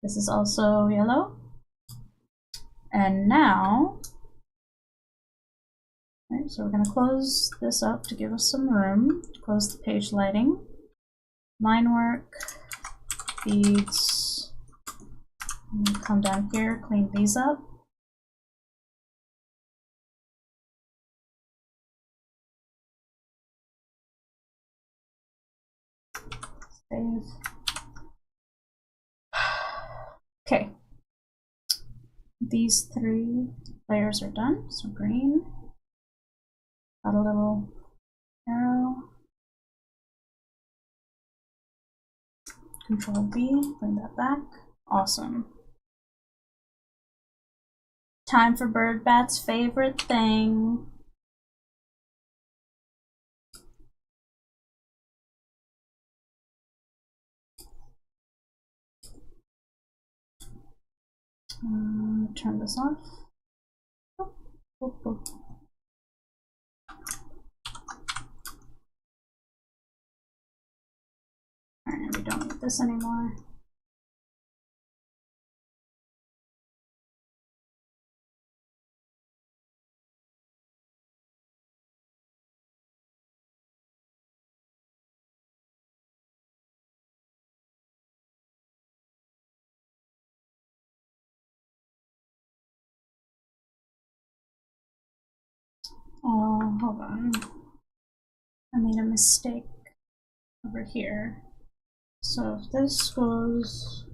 This is also yellow. And now, right, so we're gonna close this up to give us some room. Close the page lighting. Line work, beads. Come down here, clean these up. Save. Okay. These three layers are done. So green. Got a little arrow. Control B, bring that back. Awesome. Time for Birdbat's favorite thing. Turn this off. Oh, oh, oh. Alright, we don't need this anymore. Oh, hold on. I made a mistake over here. So if this goes...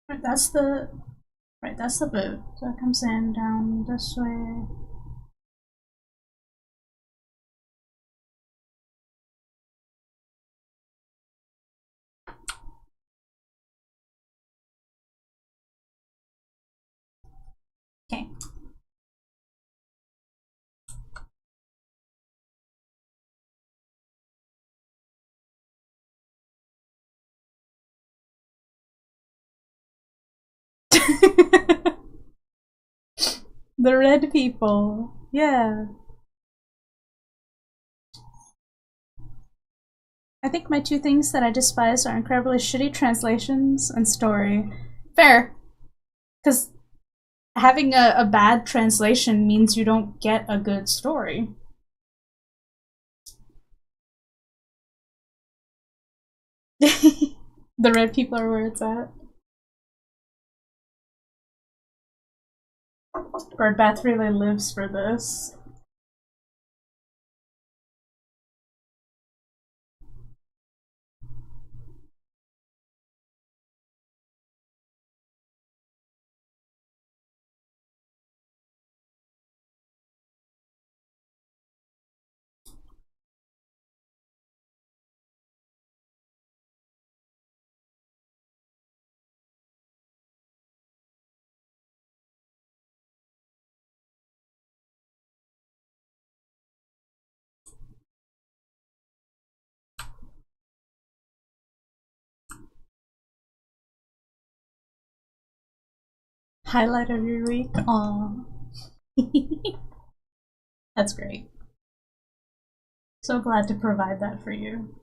Right, that's the boot. So it comes in down this way. Okay. The red people. Yeah. I think my two things that I despise are incredibly shitty translations and story. Fair. Because having a bad translation means you don't get a good story. The red people are where it's at. Birdbath really lives for this. Highlight of your week? Aww. That's great. So glad to provide that for you.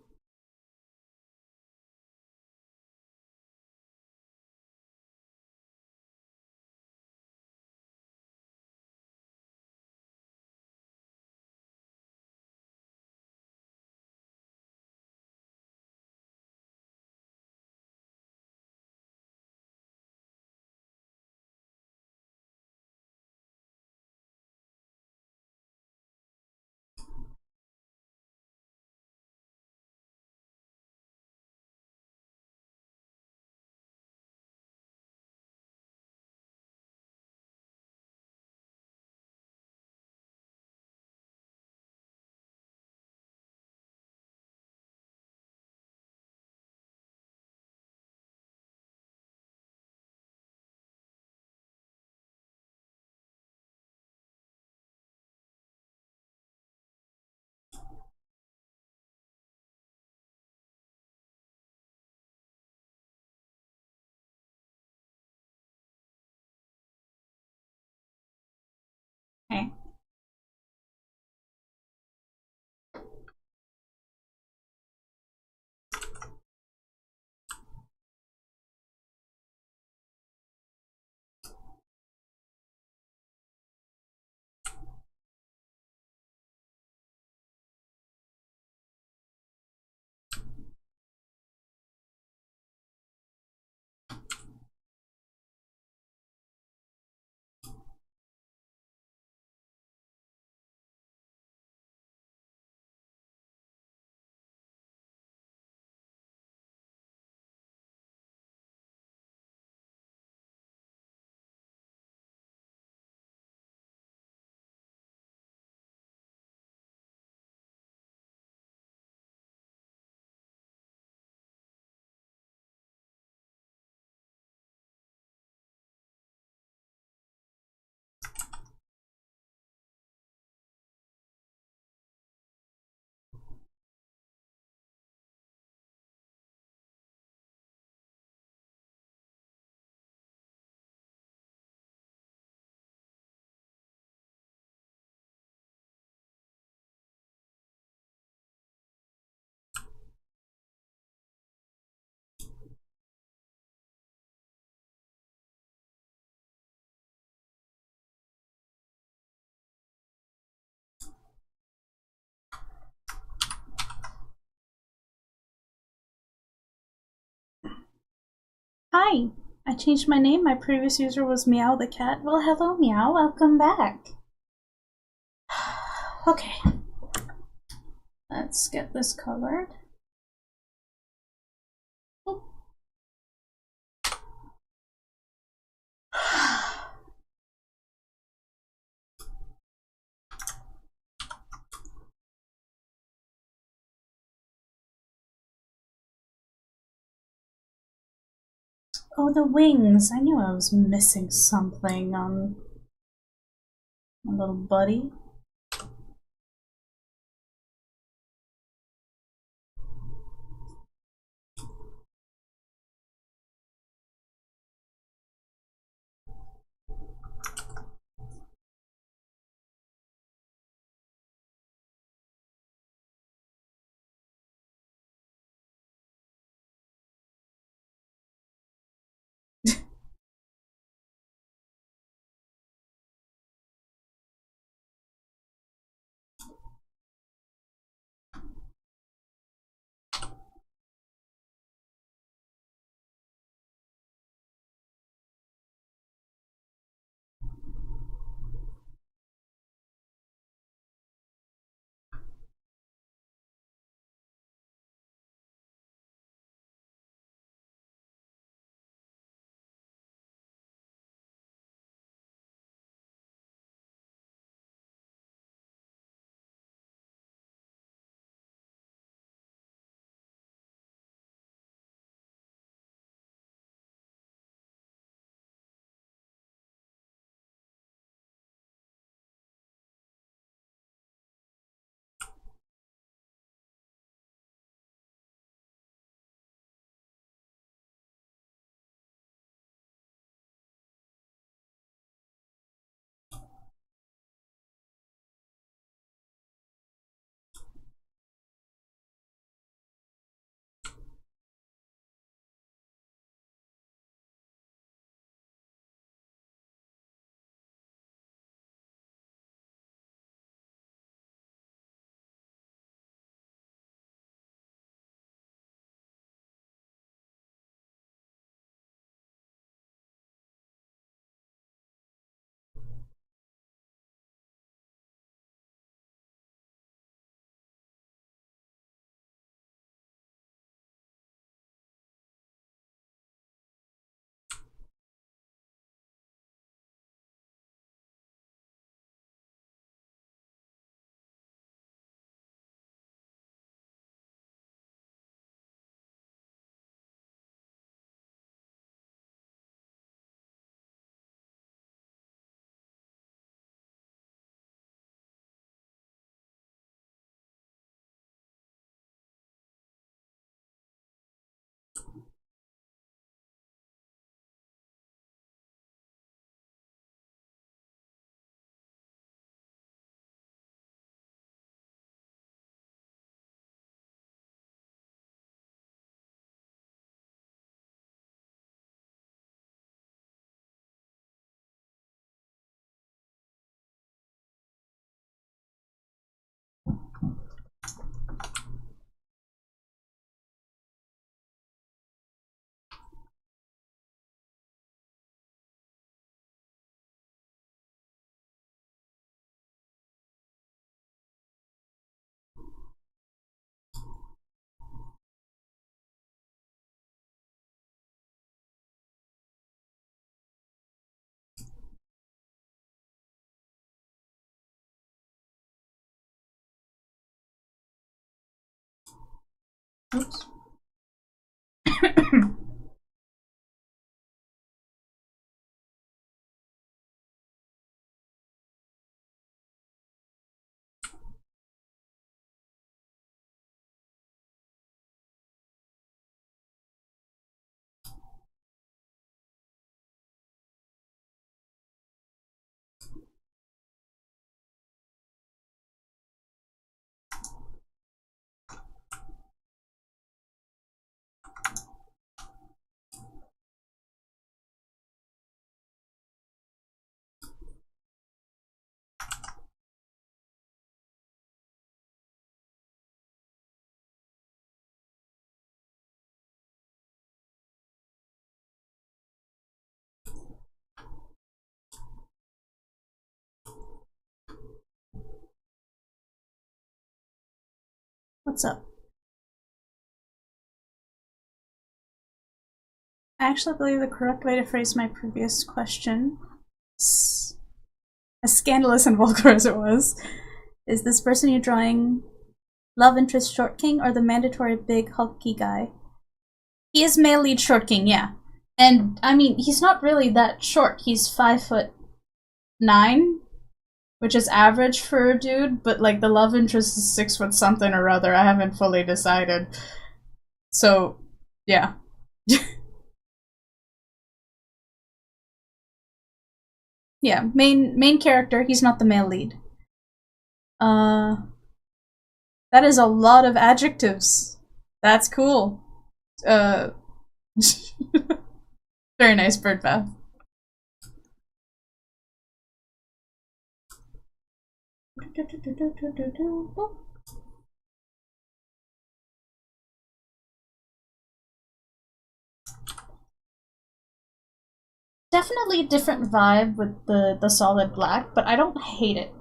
Hi, I changed my name. My previous user was Meow the cat. Well, hello, Meow. Welcome back. Okay. Let's get this colored. Oh, the wings. I knew I was missing something on my little buddy. Oops. What's up? I actually believe the correct way to phrase my previous question, as scandalous and vulgar as it was, is this person you're drawing love interest short king or the mandatory big hulky guy? He is male lead short king, yeah. And I mean, he's not really that short. He's 5'9", which is average for a dude, but like the love interest is 6 foot something or other. I haven't fully decided. So, yeah. Yeah, main character, he's not the male lead. That is a lot of adjectives. That's cool. Uh, very nice, bird bath. Definitely a different vibe with the solid black, but I don't hate it.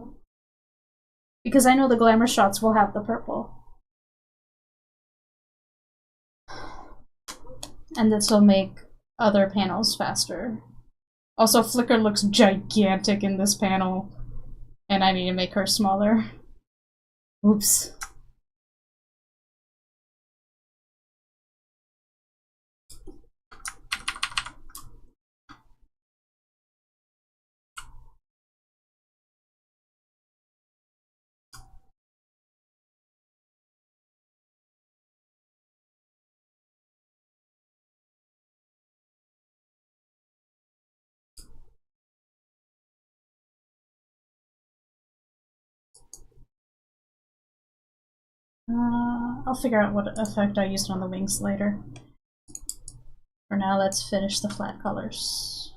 Because I know the glamour shots will have the purple. And this will make other panels faster. Also, Flicker looks gigantic in this panel, and I need to make her smaller. Oops. I'll figure out what effect I used on the wings later. For now, let's finish the flat colors.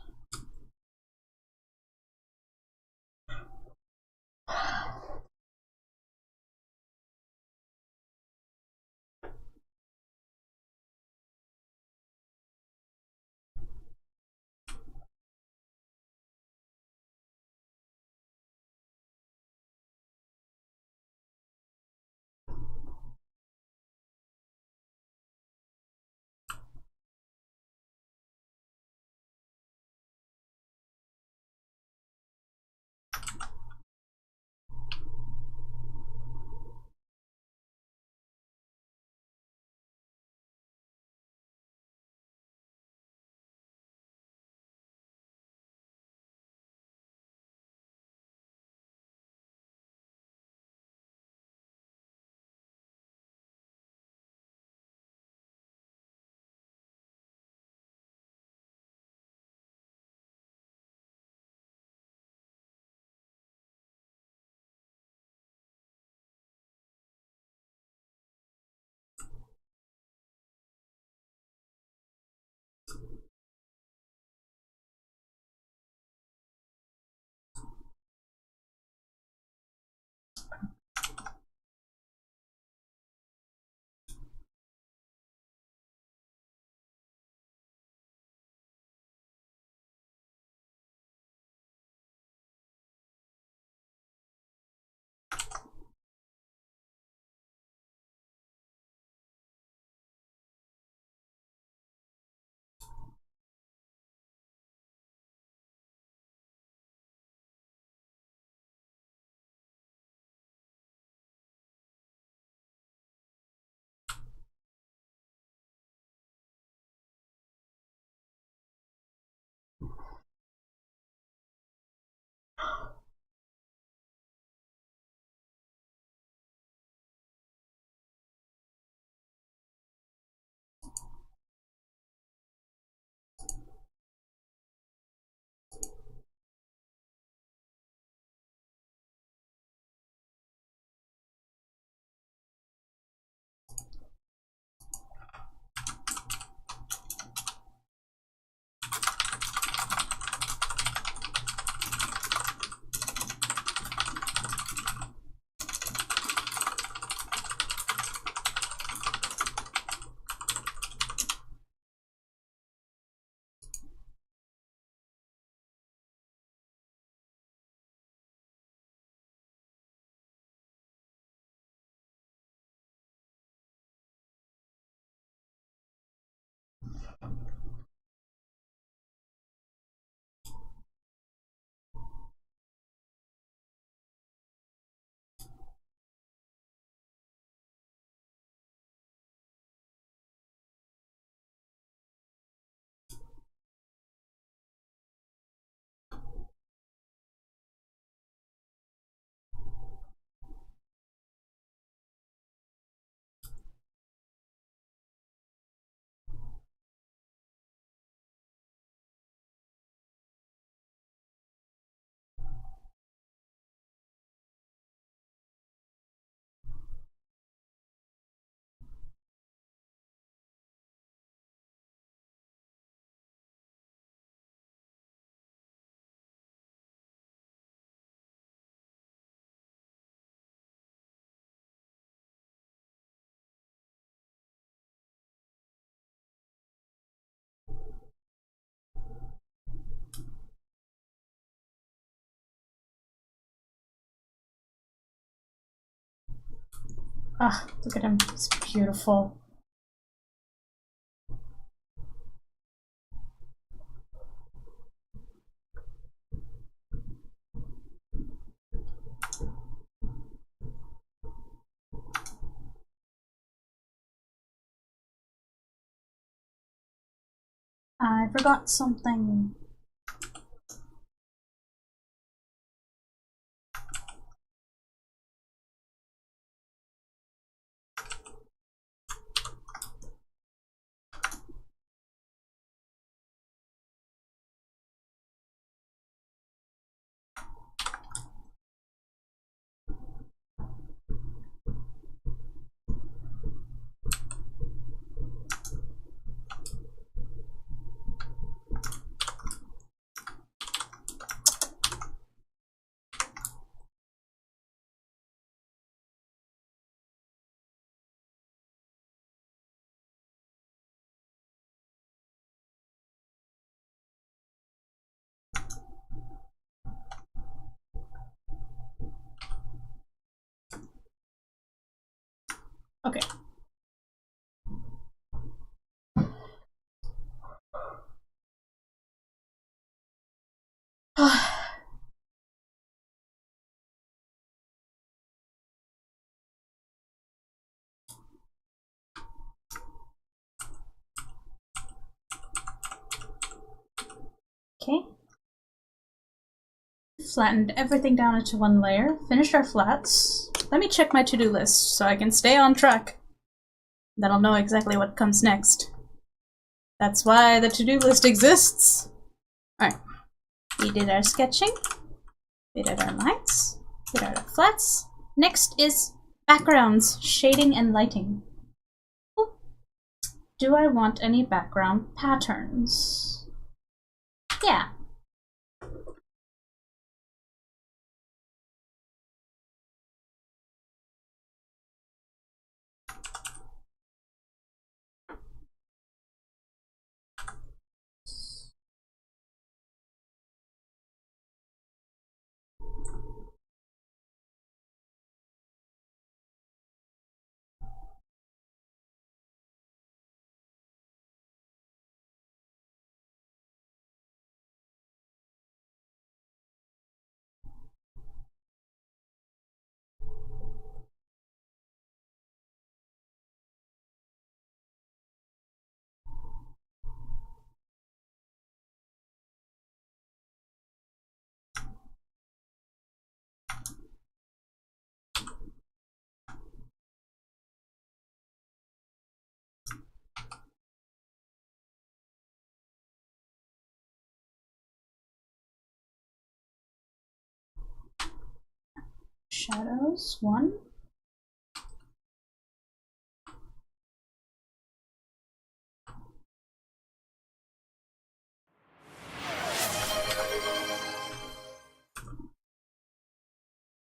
Ah, look at him. He's beautiful. I forgot something. Okay. Okay. Flattened everything down into one layer. Finished our flats. Let me check my to-do list so I can stay on track. Then I'll know exactly what comes next. That's why the to-do list exists. Alright. We did our sketching. We did our lines. We did our flats. Next is backgrounds, shading, and lighting. Ooh. Do I want any background patterns? Yeah. Shadows, one.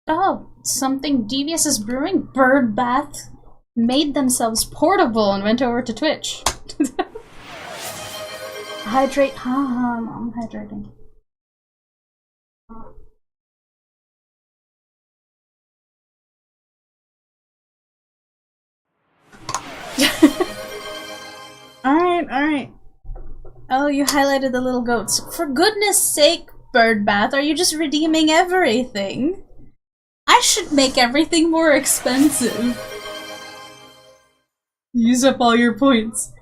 Oh, something devious is brewing. Bird Bath made themselves portable and went over to Twitch. Hydrate. I'm hydrating. Alright, alright. Oh, you highlighted the little goats. For goodness sake, Birdbath, are you just redeeming everything? I should make everything more expensive. Use up all your points.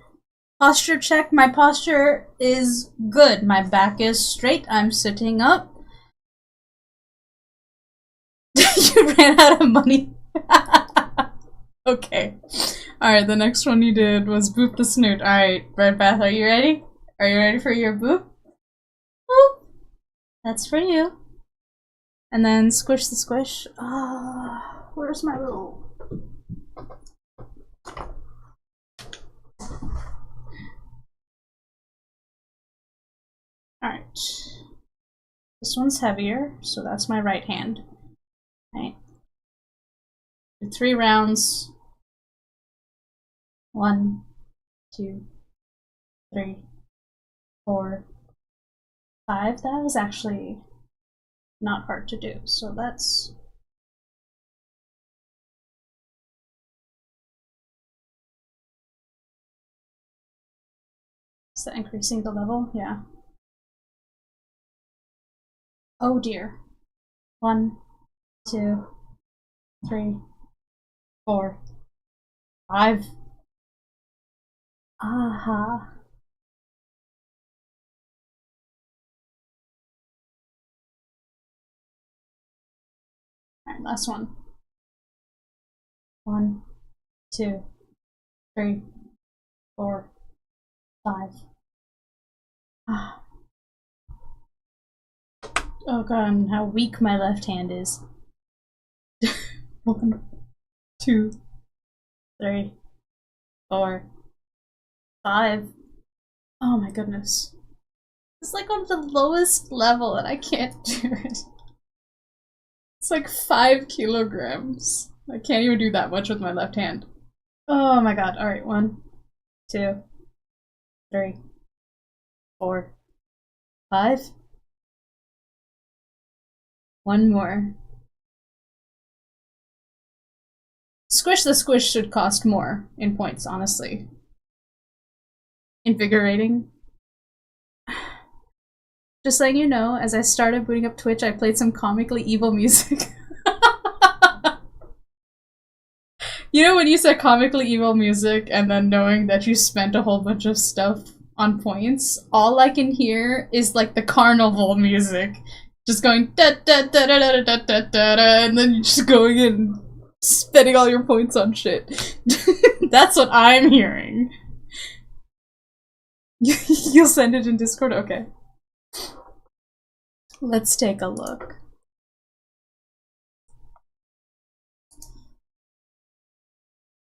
Posture check. My posture is good. My back is straight. I'm sitting up. You ran out of money. Okay. Alright, the next one you did was Boop the Snoot. Alright, Birdbath, are you ready? Are you ready for your boop? Boop! That's for you. And then Squish the Squish. Where's my little... Alright. This one's heavier, so that's my right hand. Right. Do 3 rounds. 1, 2, 3, 4, 5. That was actually not hard to do, so that's... Is that increasing the level? Yeah. Oh dear. 1, 2, 3, 4, 5. Aha. Alright, last one. 1, 2, 3, 4, 5. Ah. Oh god, how weak my left hand is. 1, 2, 3, 4, 5. Oh my goodness. It's like on the lowest level and I can't do it. It's like 5 kilograms. I can't even do that much with my left hand. Oh my god. Alright, 1, 2, 3, 4, 5. One more. Squish the Squish should cost more in points, honestly. Invigorating. Just letting you know, as I started booting up Twitch, I played some comically evil music. You know when you said comically evil music and then knowing that you spent a whole bunch of stuff on points, all I can hear is like the carnival music. Just going da da da da da da da da da, and then you're just going and spending all your points on shit. That's what I'm hearing. You'll send it in Discord? Okay. Let's take a look.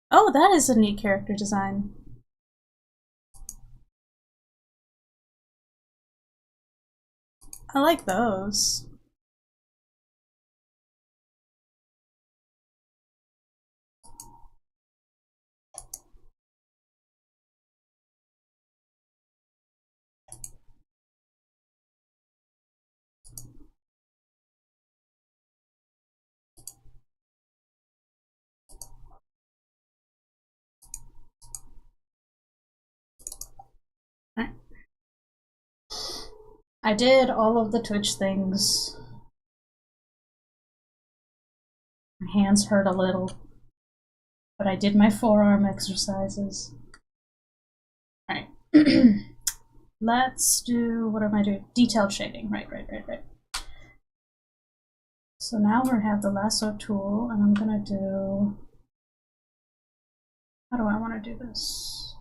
Oh, that is a neat character design. I like those. I did all of the Twitch things. My hands hurt a little, but I did my forearm exercises. Alright. Let's do, what am I doing? Detailed shading. Right. So now we have the lasso tool, and I'm gonna do... How do I want to do this?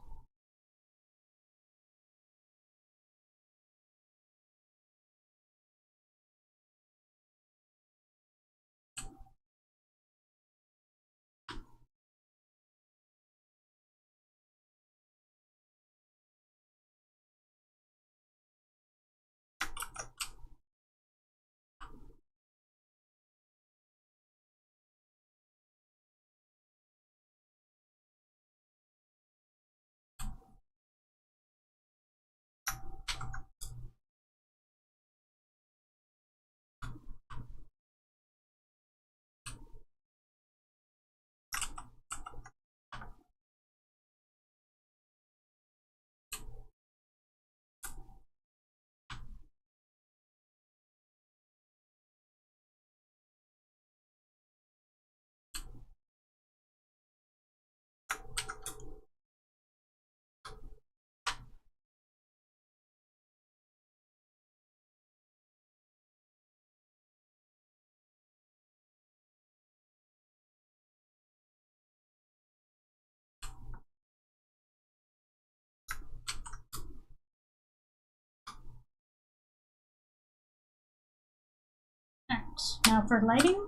Now for lighting.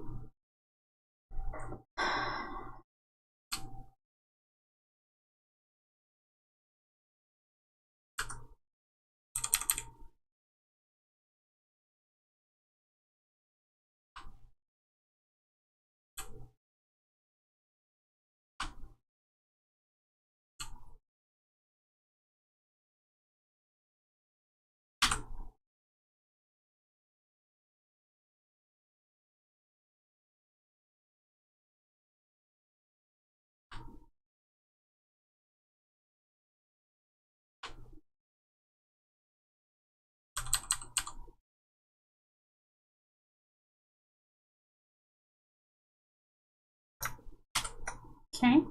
Okay.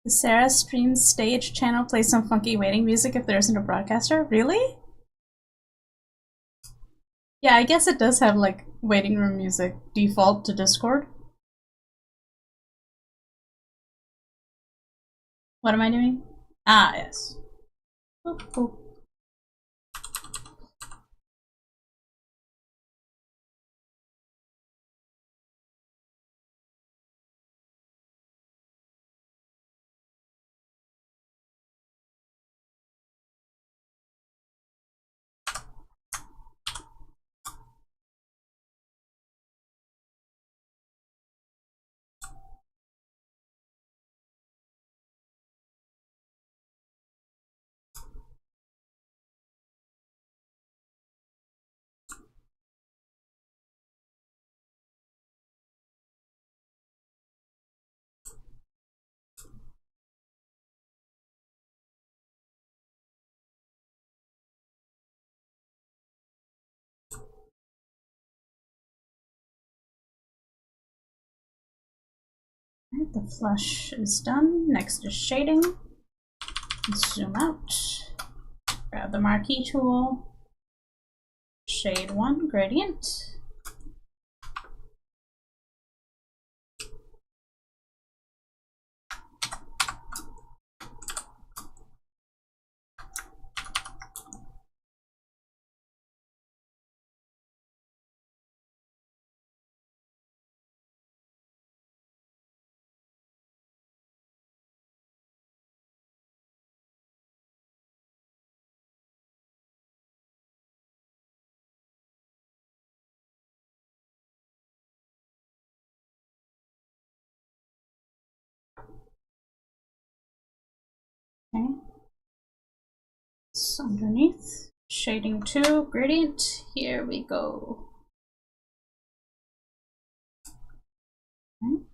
The Sera streams stage channel plays some funky waiting music if there isn't a broadcaster. Really? Yeah, I guess it does have like waiting room music default to Discord. What am I doing? Ah, yes. Boop, boop. Right, the flush is done. Next is shading. Zoom out. Grab the marquee tool. Shade 1, gradient. Okay. So underneath. Shading 2, gradient. Here we go. Okay.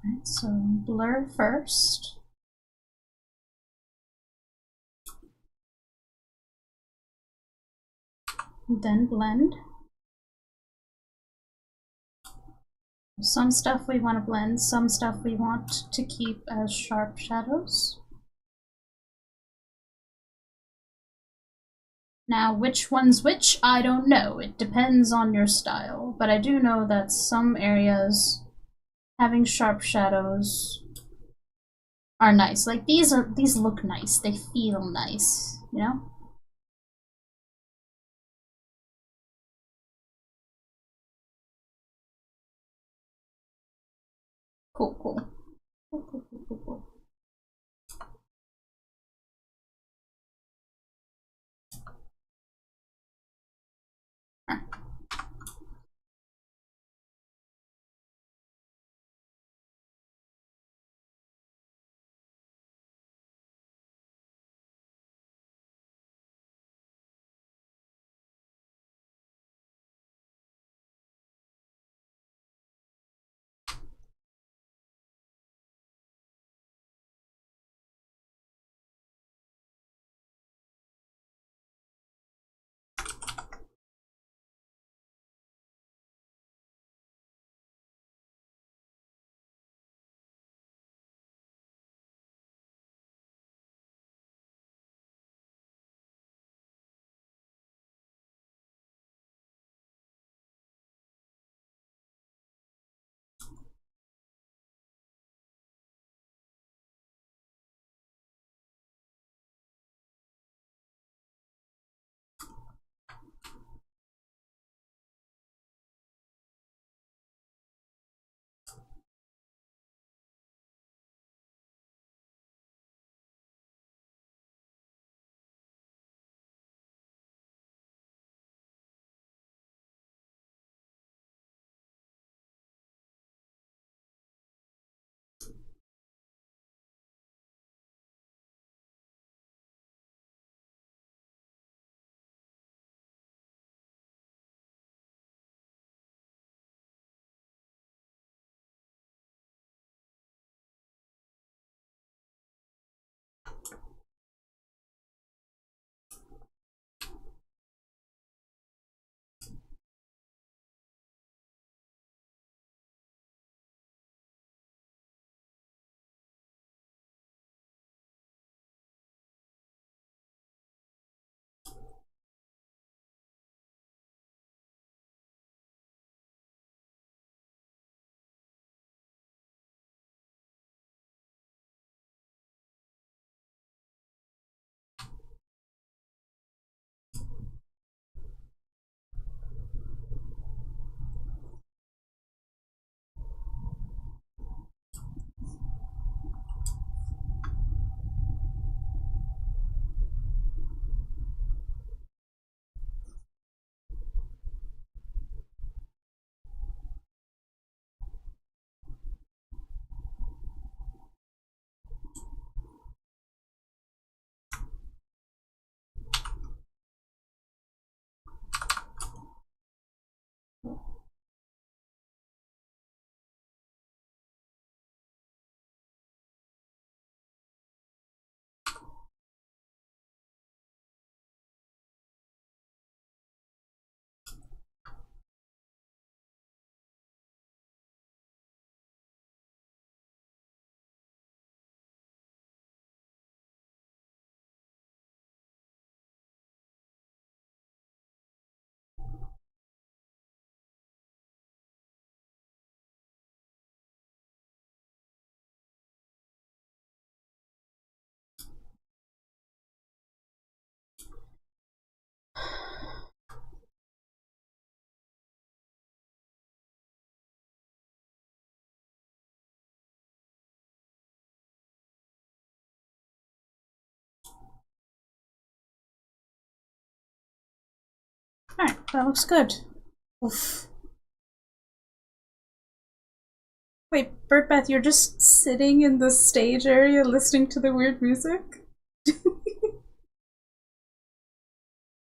Right, so blur first. Then blend. Some stuff we want to blend, some stuff we want to keep as sharp shadows. Now, which one's which, I don't know. It depends on your style, but I do know that some areas having sharp shadows are nice. Like these look nice. They feel nice, you know? Cool, cool. Cool, cool, cool, cool, cool. Alright, that looks good. Oof. Wait, Birdbath, you're just sitting in the stage area listening to the weird music?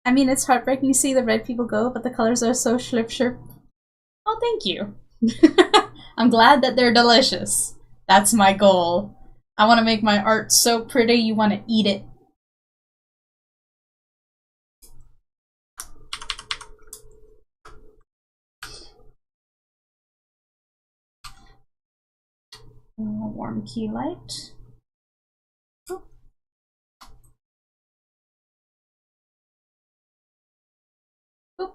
I mean, it's heartbreaking to see the red people go, but the colors are so schlip. Oh, thank you. I'm glad that they're delicious. That's my goal. I want to make my art so pretty you want to eat it. Warm key light. Oop. Oop.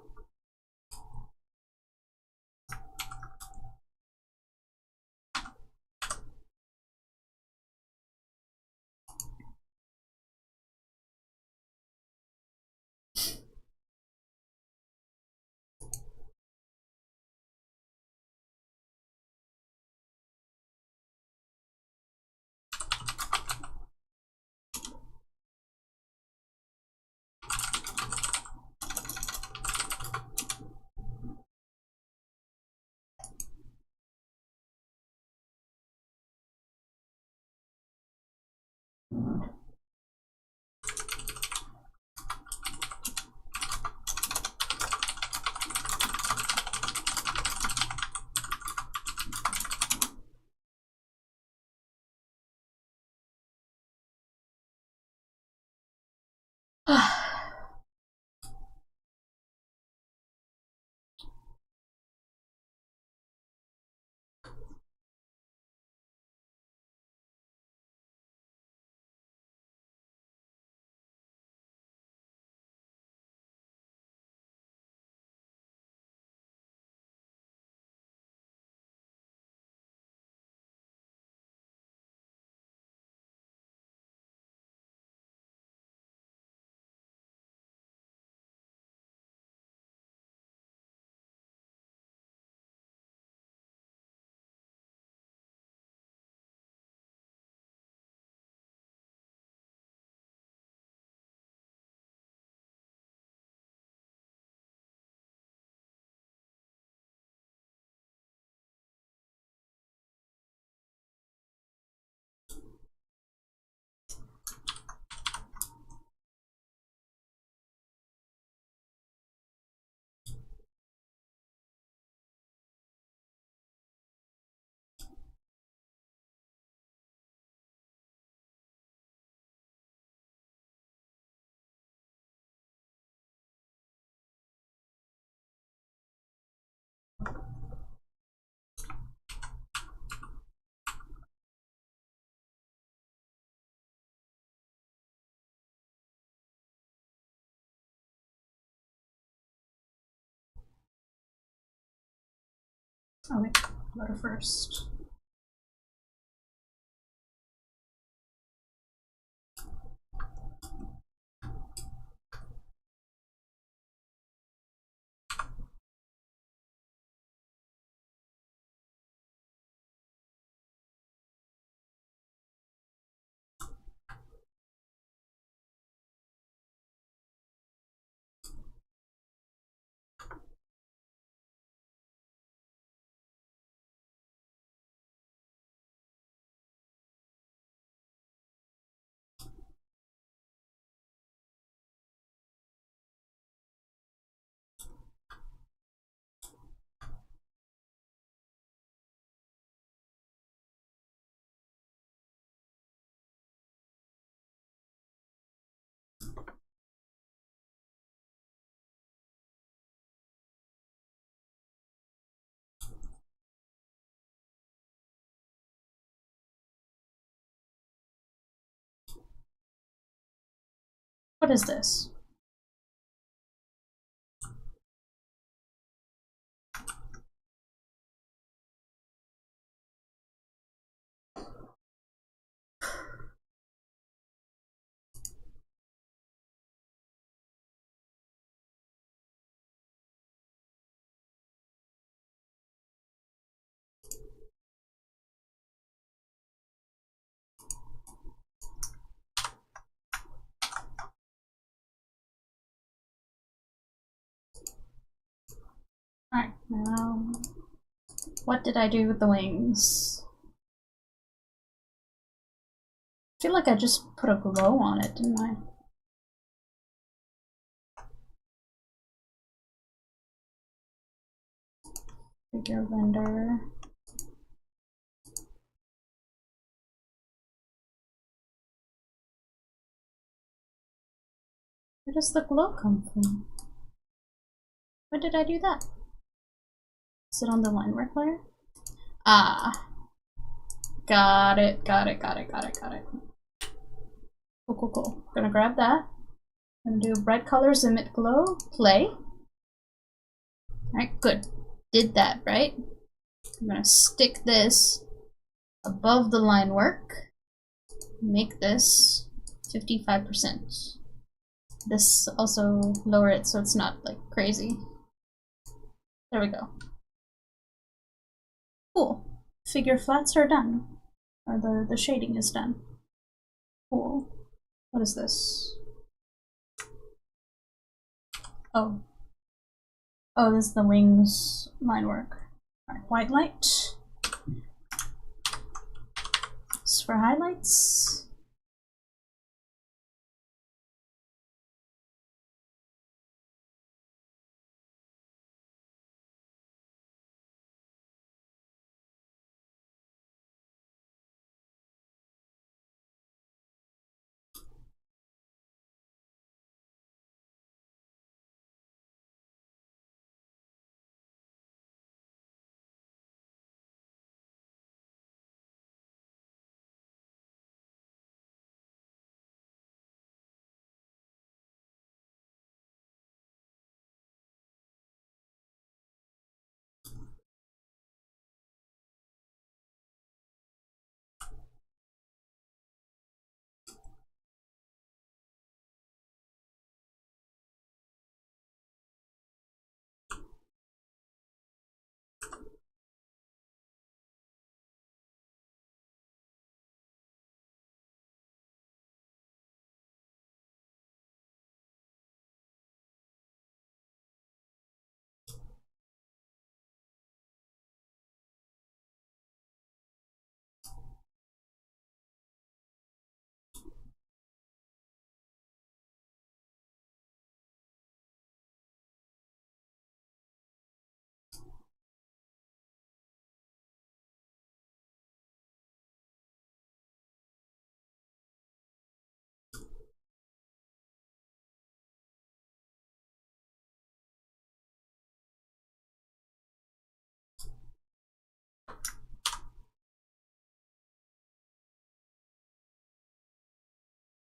Oh wait, letter first. What is this? Alright, now what did I do with the wings? I feel like I just put a glow on it, didn't I? Figure render. Where does the glow come from? Where did I do that? Is it on the line work layer? Ah. Got it. Cool. Gonna grab that. Gonna do bright colors, emit glow, play. Alright, good. Did that, right? I'm gonna stick this above the line work. Make this 55%. This also lower it so it's not like crazy. There we go. Cool. Figure flats are done. Or the shading is done. Cool. What is this? Oh. Oh, this is the wings line work. Alright, white light. This is for highlights.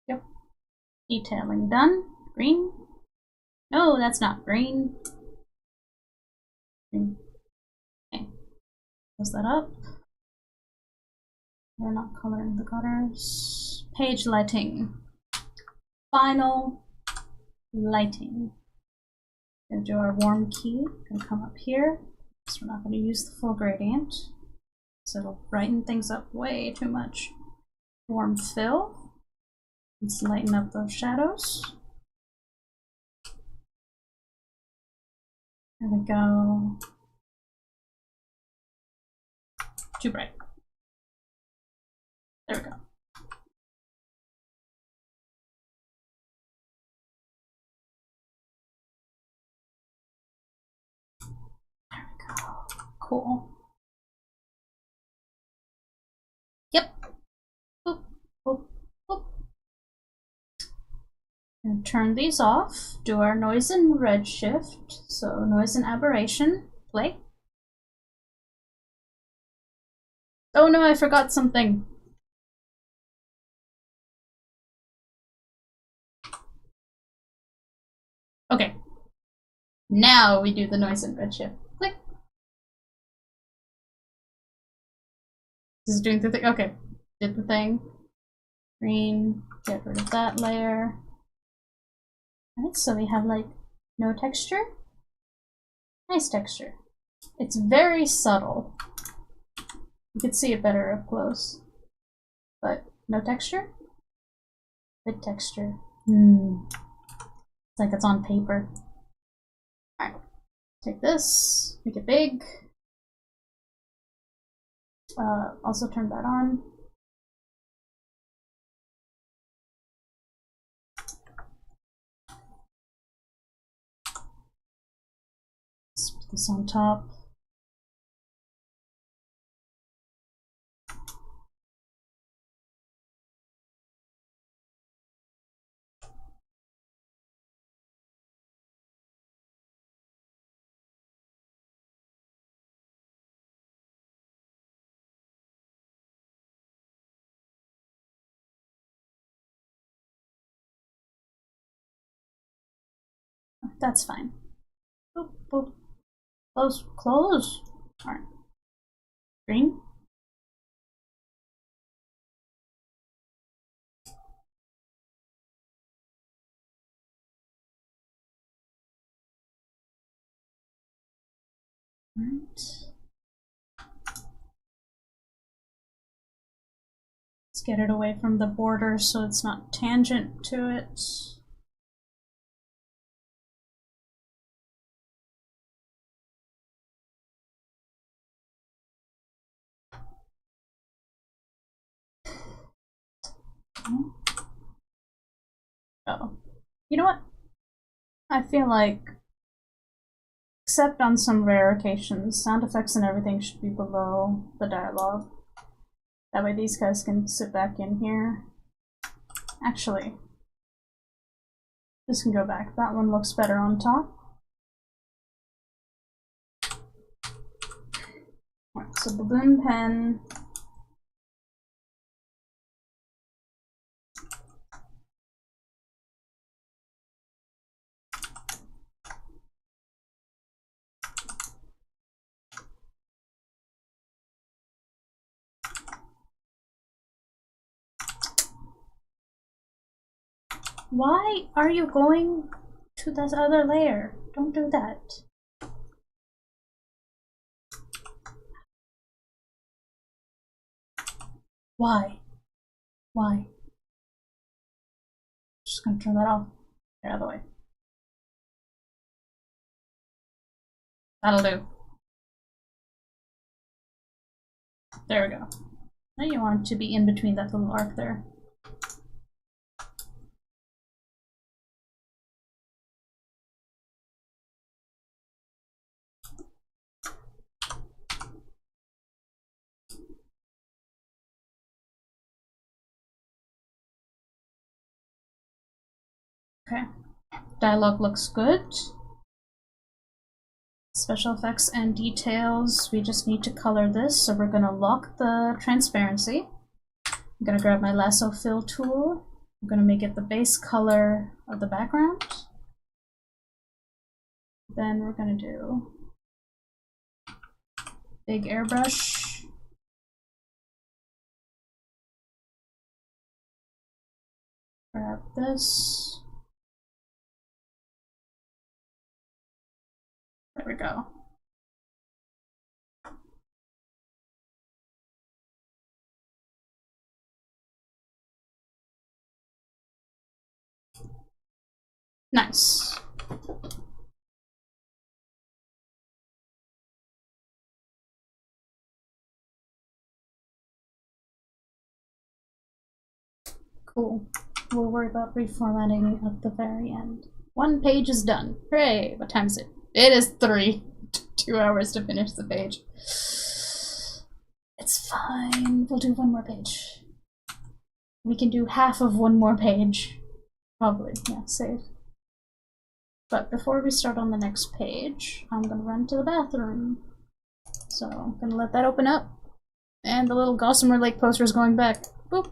Yep. Detailing done. Green. No, that's not green. Green. Okay. Close that up. We're not coloring the gutters. Page lighting. Final lighting. Gonna do our warm key. Gonna come up here. So we're not gonna use the full gradient. So it'll brighten things up way too much. Warm fill. Let's lighten up those shadows. There we go. Too bright. There we go. There we go. Cool. Yep. Boop, boop, boop. And turn these off. Do our noise and redshift. So noise and aberration. Play. Oh no, I forgot something. Okay. Now we do the noise and redshift. Click. This is doing the thing. Okay. Did the thing. Green. Get rid of that layer. Alright, so we have like no texture. Nice texture. It's very subtle. You can see it better up close. But no texture? Good texture. It's like it's on paper. Alright. Take this, make it big. Also turn that on. Let's put this on top. that's fine. Boop, boop. Close, close. Alright. Green. Right. Let's get it away from the border so it's not tangent to it. Oh. You know what? I feel like, except on some rare occasions, sound effects and everything should be below the dialogue. That way these guys can sit back in here. Actually, this can go back. That one looks better on top. Right, so balloon pen. Why are you going to this other layer? Don't do that. Why? Why? Just gonna turn that off. Get out of the way. That'll do. There we go. Now you want it to be in between that little arc there. Okay. Dialogue looks good. Special effects and details. We just need to color this, so we're gonna lock the transparency. I'm gonna grab my lasso fill tool. I'm gonna make it the base color of the background. Then we're gonna do big airbrush. Grab this. There we go. Nice. Cool. We'll worry about reformatting at the very end. One page is done. Hooray! What time is it? It is 3. 2 hours to finish the page. It's fine. We'll do one more page. We can do half of one more page. Probably. Yeah, save. But before we start on the next page, I'm gonna run to the bathroom. So I'm gonna let that open up. And the little Gossamer Lake poster is going back. Boop.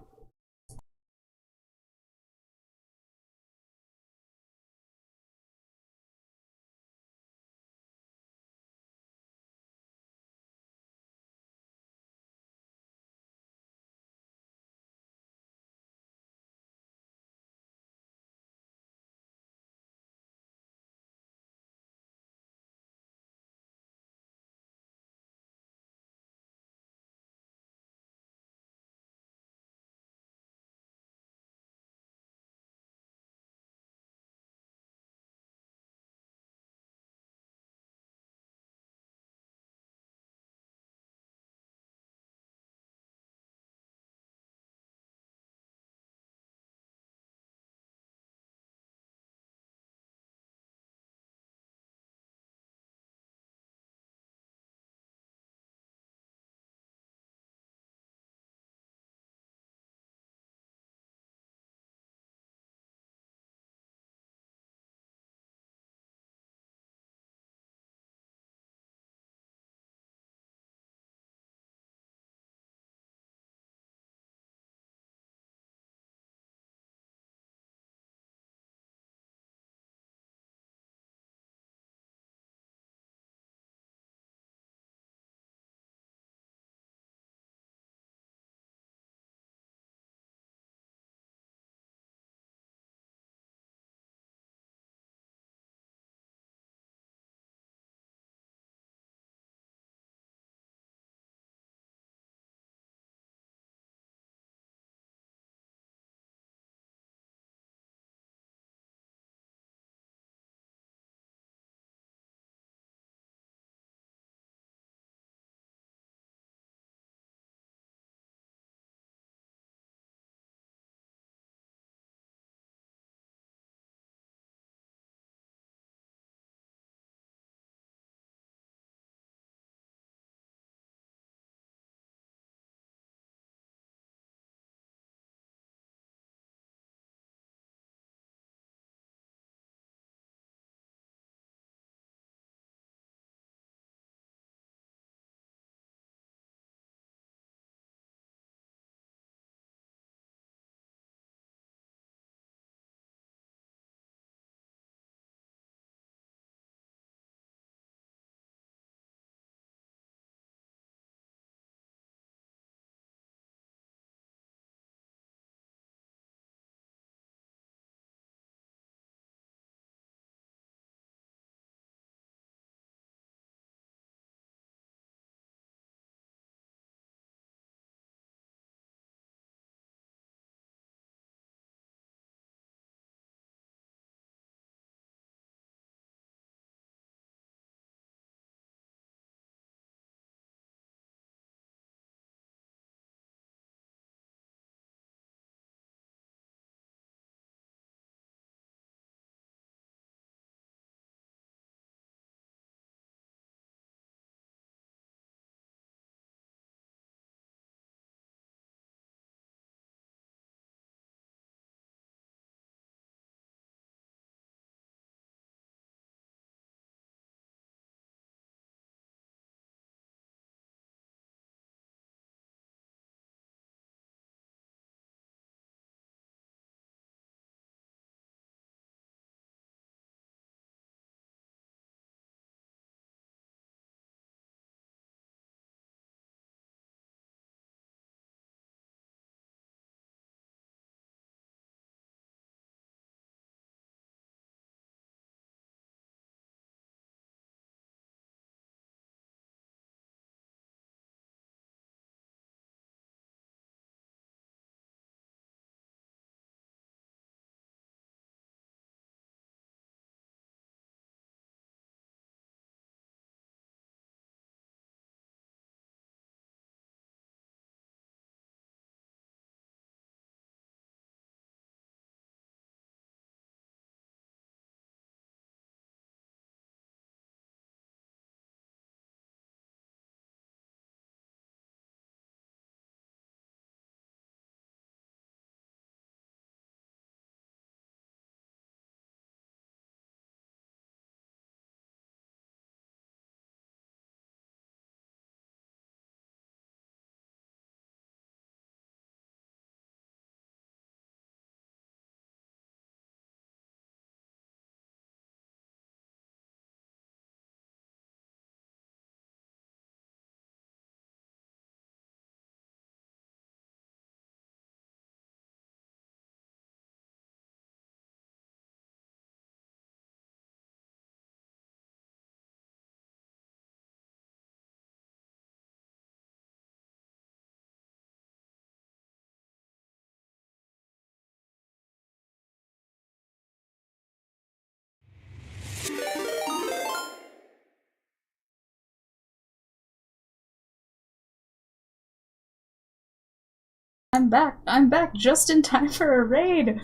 I'm back. I'm back just in time for a raid.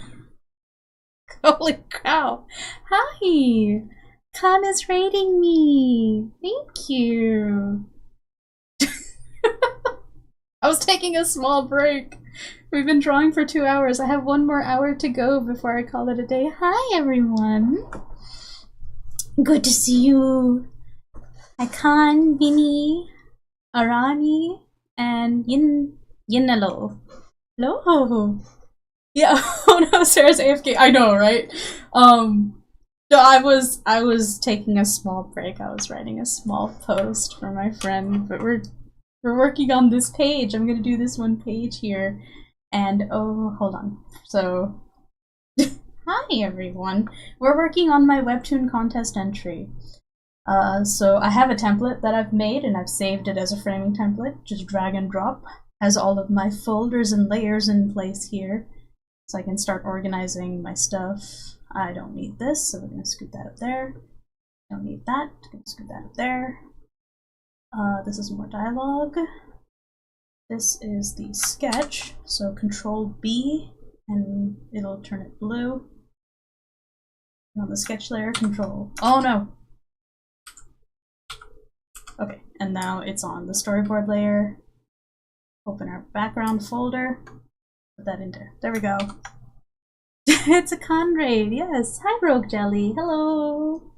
Holy cow. Hi! Khan is raiding me. Thank you. I was taking a small break. We've been drawing for 2 hours. I have 1 more hour to go before I call it a day. Hi, everyone. Good to see you. Hi, Khan, Vinny, Arani, and Yinalo. Hello. Yeah. Oh no, Sera's AFK. I know, right? No, I was taking a small break. I was writing a small post for my friend, but we're working on this page. I'm gonna do this one page here, and oh, hold on. So, hi everyone. We're working on my Webtoon contest entry. So I have a template that I've made, and I've saved it as a framing template. Just drag and drop. Has all of my folders and layers in place here, so I can start organizing my stuff. I don't need this, so we're gonna scoot that up there. Don't need that, gonna scoot that up there. This is more dialogue. This is the sketch, so Control B, and it'll turn it blue. And on the sketch layer, Control. Oh no! Okay, and now it's on the storyboard layer. Open our background folder. Put that in there. There we go. It's a con raid, yes. Hi, Rogue Jelly. Hello.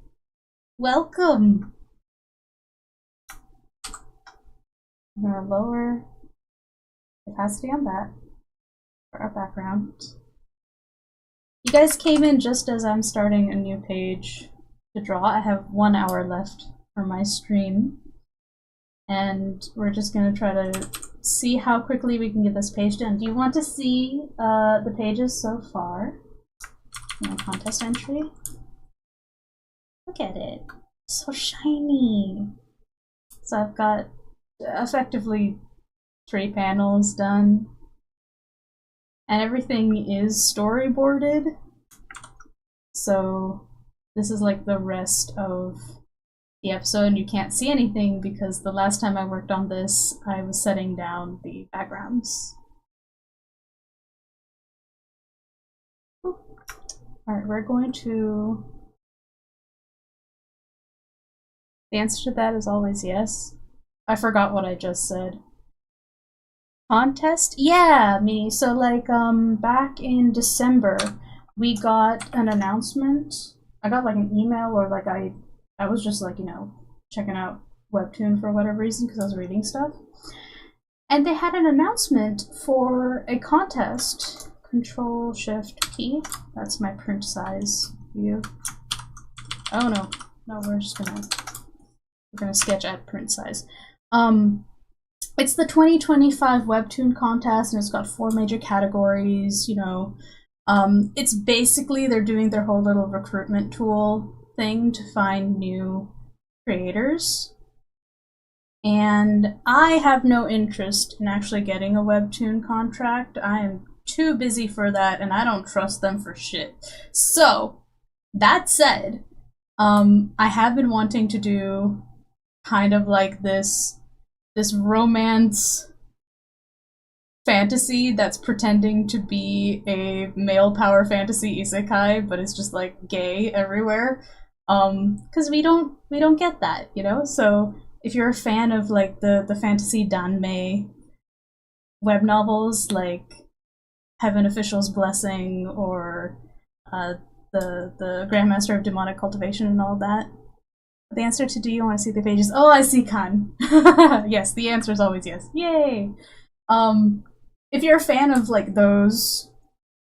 Welcome. I'm gonna lower opacity on that for our background. You guys came in just as I'm starting a new page to draw. I have 1 hour left for my stream, and we're just gonna try to see how quickly we can get this page done. Do you want to see the pages so far? My contest entry. Look at it. So shiny. So I've got effectively 3 panels done. And everything is storyboarded. So this is like the rest of the episode. You can't see anything because the last time I worked on this, I was setting down the backgrounds. Alright, we're going to... The answer to that is always yes. I forgot what I just said. Contest? Yeah, me. So like, back in December, we got an announcement. I got like an email, or like I was just like, you know, checking out Webtoon for whatever reason because I was reading stuff. And they had an announcement for a contest. Control Shift T. That's my print size view. Oh no. No, we're gonna sketch at print size. It's the 2025 Webtoon contest, and it's got 4 major categories, you know. It's basically they're doing their whole little recruitment tool thing to find new creators. And I have no interest in actually getting a Webtoon contract. I am too busy for that, and I don't trust them for shit. So, that said, I have been wanting to do kind of like this romance fantasy that's pretending to be a male power fantasy isekai, but it's just like gay everywhere. Because we don't get that, you know? So if you're a fan of like the fantasy danmei web novels, like Heaven Official's Blessing, or the Grandmaster of Demonic Cultivation and all that, the answer to do you want to see the pages? Oh, I see, Khan. Yes, the answer is always yes. Yay! If you're a fan of like those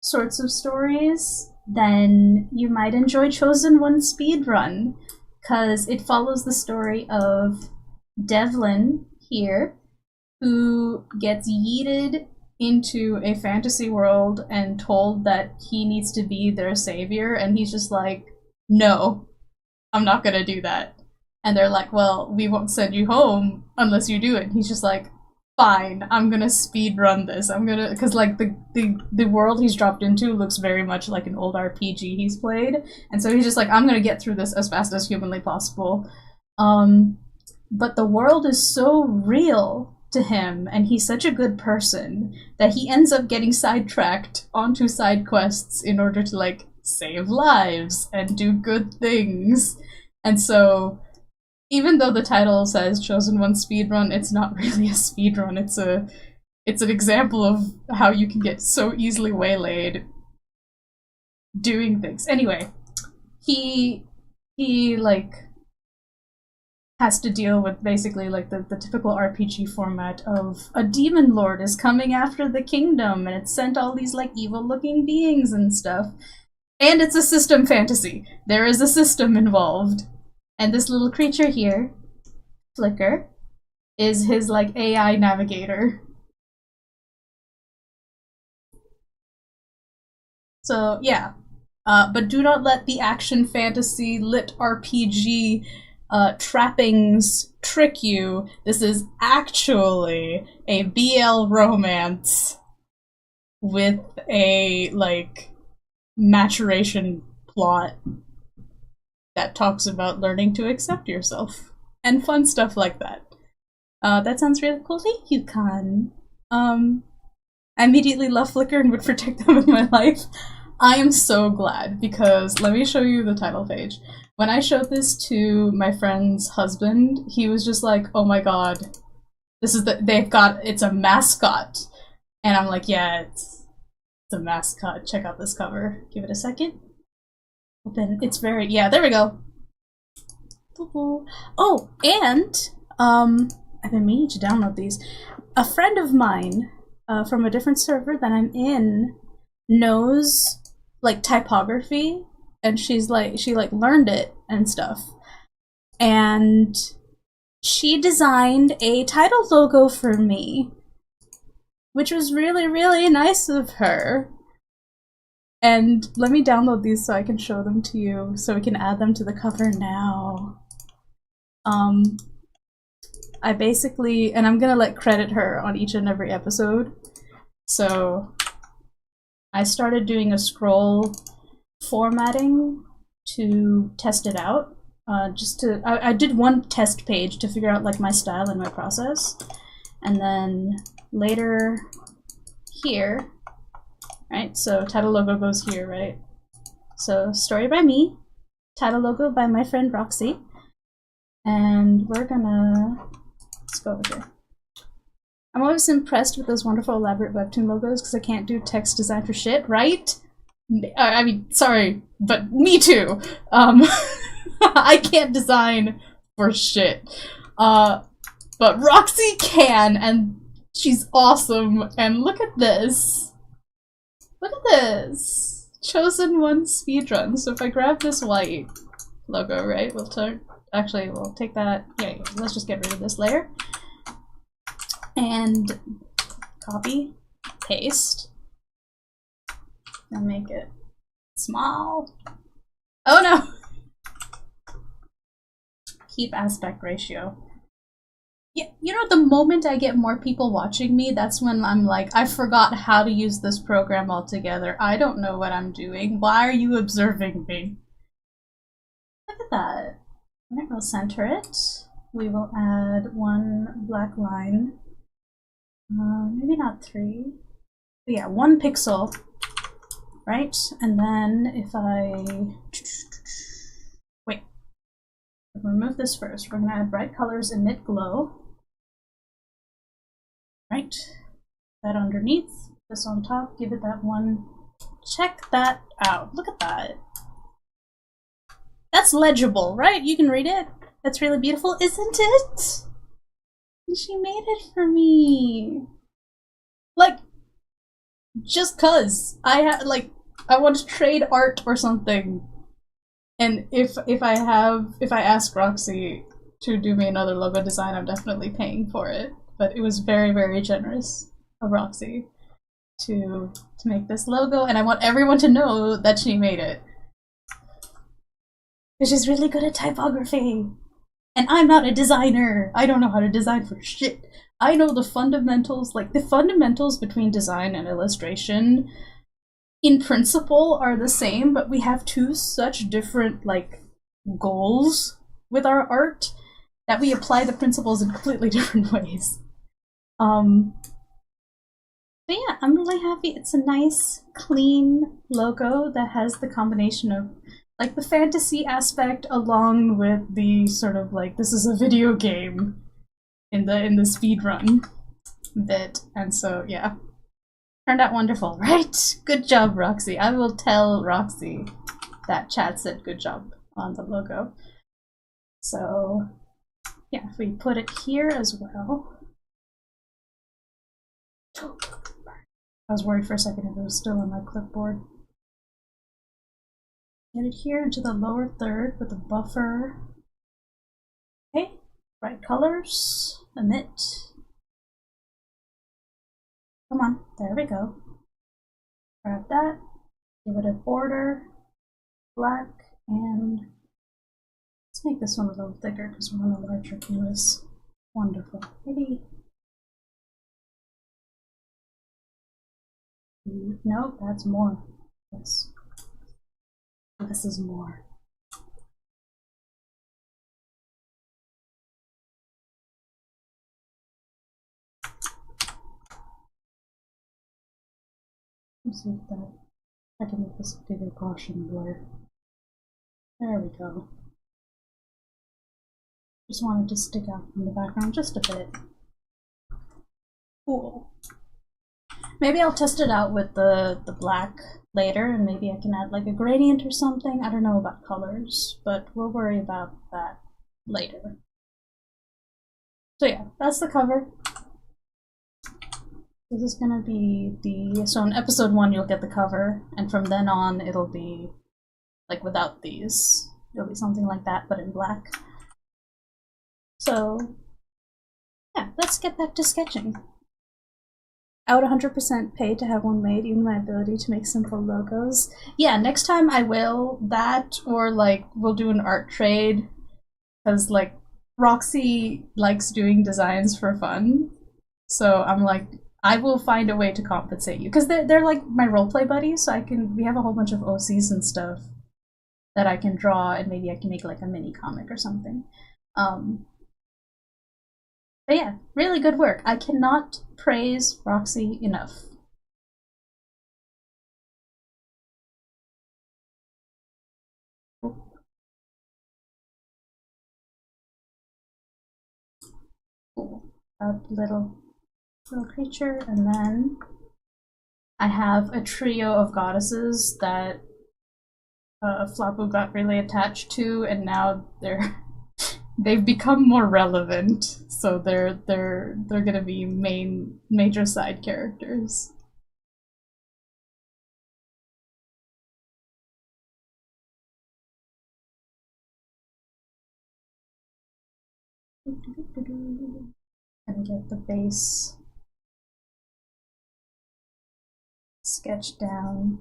sorts of stories, then you might enjoy Chosen One Speedrun, because it follows the story of Devlin here, who gets yeeted into a fantasy world and told that he needs to be their savior, and he's just like, no, I'm not gonna do that. And they're like, well, we won't send you home unless you do it. And he's just like, fine, I'm gonna speed run this. I'm gonna, because like the world he's dropped into looks very much like an old RPG he's played, and so he's just like, I'm gonna get through this as fast as humanly possible. But the world is so real to him, and he's such a good person that he ends up getting sidetracked onto side quests in order to, like, save lives and do good things. And so, even though the title says Chosen One Speedrun, it's not really a speedrun. It's an example of how you can get so easily waylaid doing things. Anyway, he like has to deal with basically like the typical RPG format of a demon lord is coming after the kingdom, and it's sent all these like evil looking beings and stuff. And it's a system fantasy. There is a system involved. And this little creature here, Flicker, is his like AI navigator. So yeah, but do not let the action fantasy lit RPG trappings trick you. This is actually a BL romance with a like maturation plot that talks about learning to accept yourself and fun stuff like that. That sounds really cool. Thank you, Khan. I immediately love Flickr and would protect them with my life. I am so glad, because let me show you the title page. When I showed this to my friend's husband, he was just like, oh my god, this is it's a mascot. And I'm like, yeah, it's a mascot. Check out this cover. Give it a second. Open. It's very, yeah, there we go. Oh, and, I've been meaning to download these. A friend of mine, from a different server that I'm in, knows, like, typography, and she learned it and stuff. And she designed a title logo for me, which was really, really nice of her. And let me download these so I can show them to you, so we can add them to the cover now. I basically, and I'm gonna like credit her on each and every episode. So I started doing a scroll formatting to test it out. I did one test page to figure out like my style and my process. And then later here, right? So title logo goes here, right? So story by me, title logo by my friend Roxy. And we're gonna, let's go over here. I'm always impressed with those wonderful elaborate Webtoon logos because I can't do text design for shit, right? I mean, sorry, but me too. I can't design for shit. But Roxy can, and she's awesome. And look at this. Look at this. Chosen One Speedrun. So if I grab this white logo, right, we'll take that. Yeah, let's just get rid of this layer. And copy, paste, and make it small. Oh no! Keep aspect ratio. Yeah, you know, the moment I get more people watching me, that's when I'm like, I forgot how to use this program altogether. I don't know what I'm doing. Why are you observing me? Look at that. Alright, we'll center it. We will add one black line. Maybe not 3. But yeah, 1 pixel. Right? And then if I... Wait. Remove this first. We're going to add bright colors, emit glow. Right? That underneath. This on top. Give it that one. Check that out. Look at that. That's legible, right? You can read it. That's really beautiful, isn't it? And she made it for me. Like, just cause I want to trade art or something. And if I ask Roxy to do me another logo design, I'm definitely paying for it. But it was very, very generous of Roxy to make this logo, and I want everyone to know that she made it. Because she's really good at typography. And I'm not a designer. I don't know how to design for shit. I know the fundamentals, like the fundamentals between design and illustration in principle are the same, but we have two such different like goals with our art that we apply the principles in completely different ways. But yeah, I'm really happy. It's a nice, clean logo that has the combination of like the fantasy aspect along with the sort of like this is a video game in the speedrun bit. And so yeah. Turned out wonderful, right? Good job, Roxy. I will tell Roxy that chat said good job on the logo. So yeah, if we put it here as well. I was worried for a second if it was still on my clipboard. Get it here into the lower third with the buffer. Okay, bright colors, emit. Come on, there we go. Grab that, give it a border, black, and let's make this one a little thicker because we're on a larger canvas. Wonderful. Maybe. No, that's more. Yes. This is more. Let's see if that. I can make this a bigger Gaussian blur. There we go. Just wanted to stick out from the background just a bit. Cool. Maybe I'll test it out with the black later, and maybe I can add like a gradient or something. I don't know about colors, but we'll worry about that later. So yeah, that's the cover. This is gonna be so in episode 1 you'll get the cover, and from then on it'll be like without these. It'll be something like that, but in black. So yeah, let's get back to sketching. I would 100% pay to have one made, even my ability to make simple logos. Yeah, next time I will that, or like we'll do an art trade, because like Roxy likes doing designs for fun. So I'm like, I will find a way to compensate you, because they're like my roleplay buddies. So we have a whole bunch of OCs and stuff that I can draw, and maybe I can make like a mini comic or something. But yeah, really good work. I cannot praise Roxy enough. Cool. A little creature, and then I have a trio of goddesses that Flapu got really attached to, and now they've become more relevant. So they're gonna be major side characters. And get the base sketched down.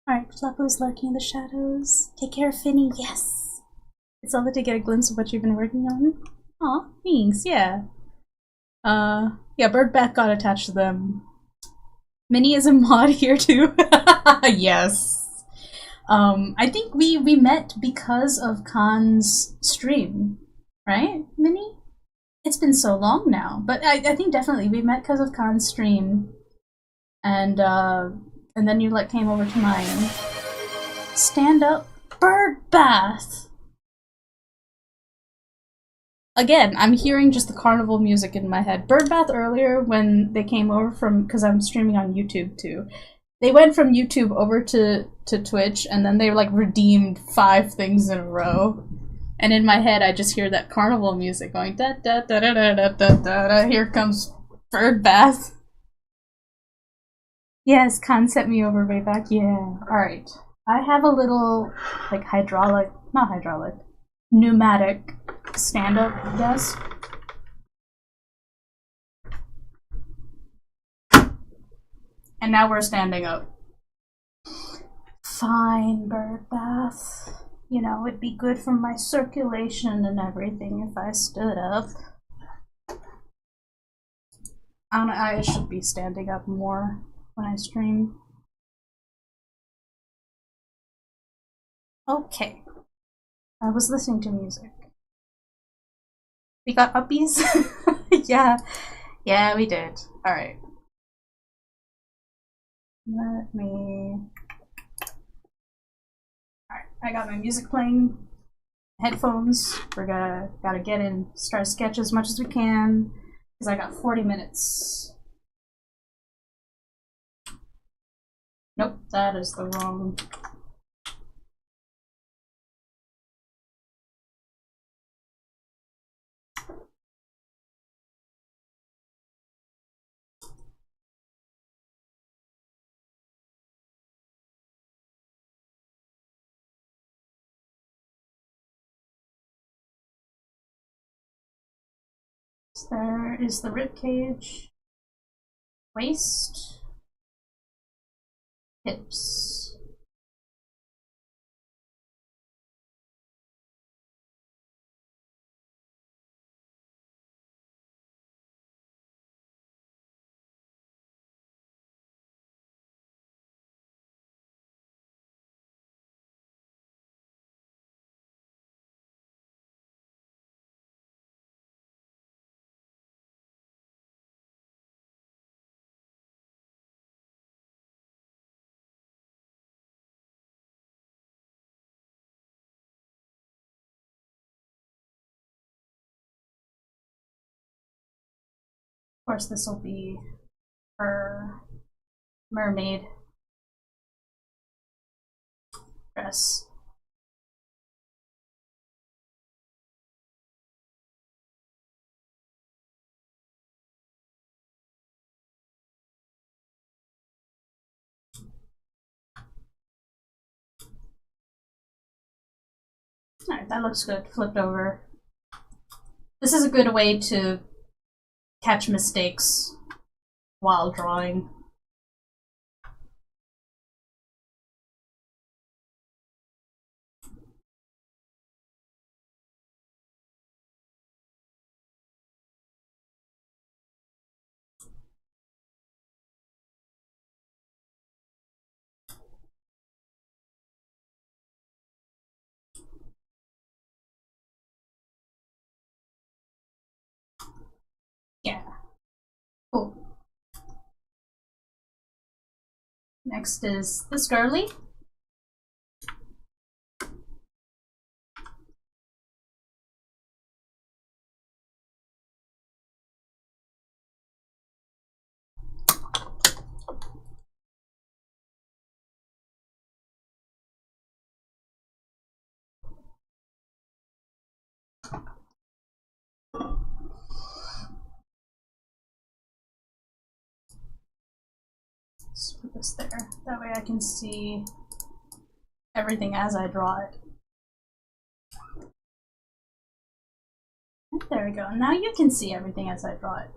Alright, Flapo's lurking in the shadows. Take care of Finny, yes! It's lovely to get a glimpse of what you've been working on. Aw, thanks, yeah. Yeah, Birdbath got attached to them. Minnie is a mod here too. Yes. I think we met because of Khan's stream, right, Minnie? It's been so long now, but I think definitely we met because of Khan's stream, and then you like came over to mine. Stand up, Birdbath. Again, I'm hearing just the carnival music in my head. Birdbath earlier when they came over from, because I'm streaming on YouTube too. They went from YouTube over to Twitch, and then they like redeemed 5 things in a row. And in my head, I just hear that carnival music going da da da da da da da da. Da. Here comes Birdbath. Yes, Khan sent me over way back. Yeah. All right. I have a little like pneumatic stand-up desk. And now we're standing up. Fine, Birdbath. you know, it'd be good for my circulation and everything if I stood up. I don't know, I should be standing up more when I stream. Okay. I was listening to music. We got uppies? Yeah. Yeah, we did. Alright. Let me... Alright, I got my music playing. Headphones. We're gotta get in, start sketch as much as we can. Because I got 40 minutes. Nope, that is the wrong... There is the rib cage, waist, hips. Of course, this will be her mermaid dress. Alright, that looks good. Flipped over. This is a good way to catch mistakes while drawing. Yeah. Cool. Next is this girly. Let's put this there. That way I can see everything as I draw it. There we go. Now you can see everything as I draw it.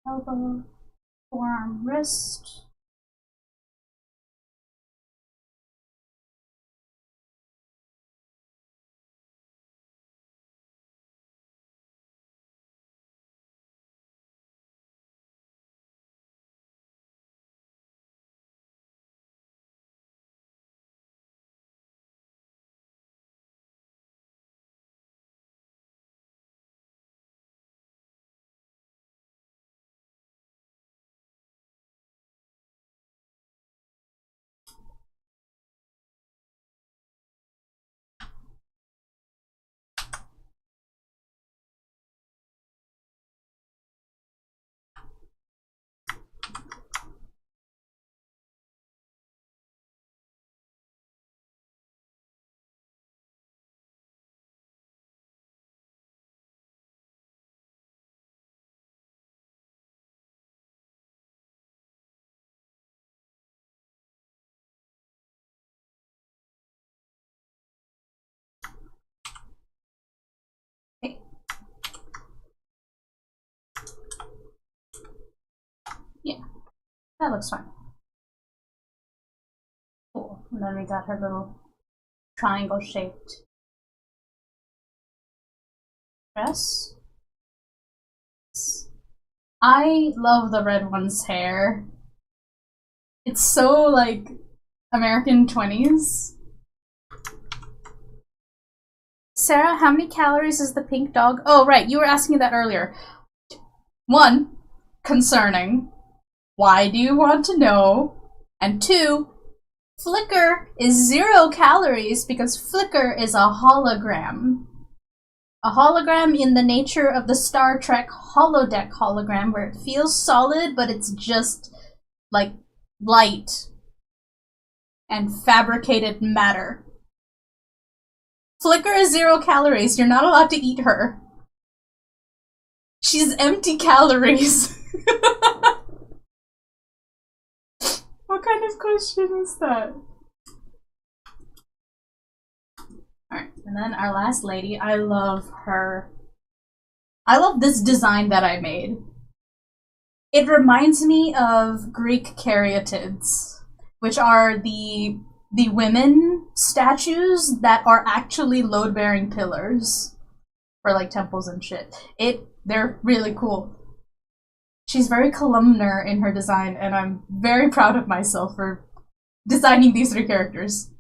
Elbow, forearm, wrist. That looks fine. Cool. And then we got her little triangle shaped dress. I love the red one's hair. It's so like American 20s. Sarah, how many calories is the pink dog? Oh, right, you were asking that earlier. 1, concerning. Why do you want to know? And 2, Flicker is 0 calories because Flicker is a hologram. A hologram in the nature of the Star Trek holodeck hologram, where it feels solid, but it's just like light and fabricated matter. Flicker is 0 calories. You're not allowed to eat her. She's empty calories. What kind of question is that? Alright, and then our last lady. I love her. I love this design that I made. It reminds me of Greek caryatids, which are the women statues that are actually load-bearing pillars for like temples and shit. They're really cool. She's very columnar in her design, and I'm very proud of myself for designing these 3 characters.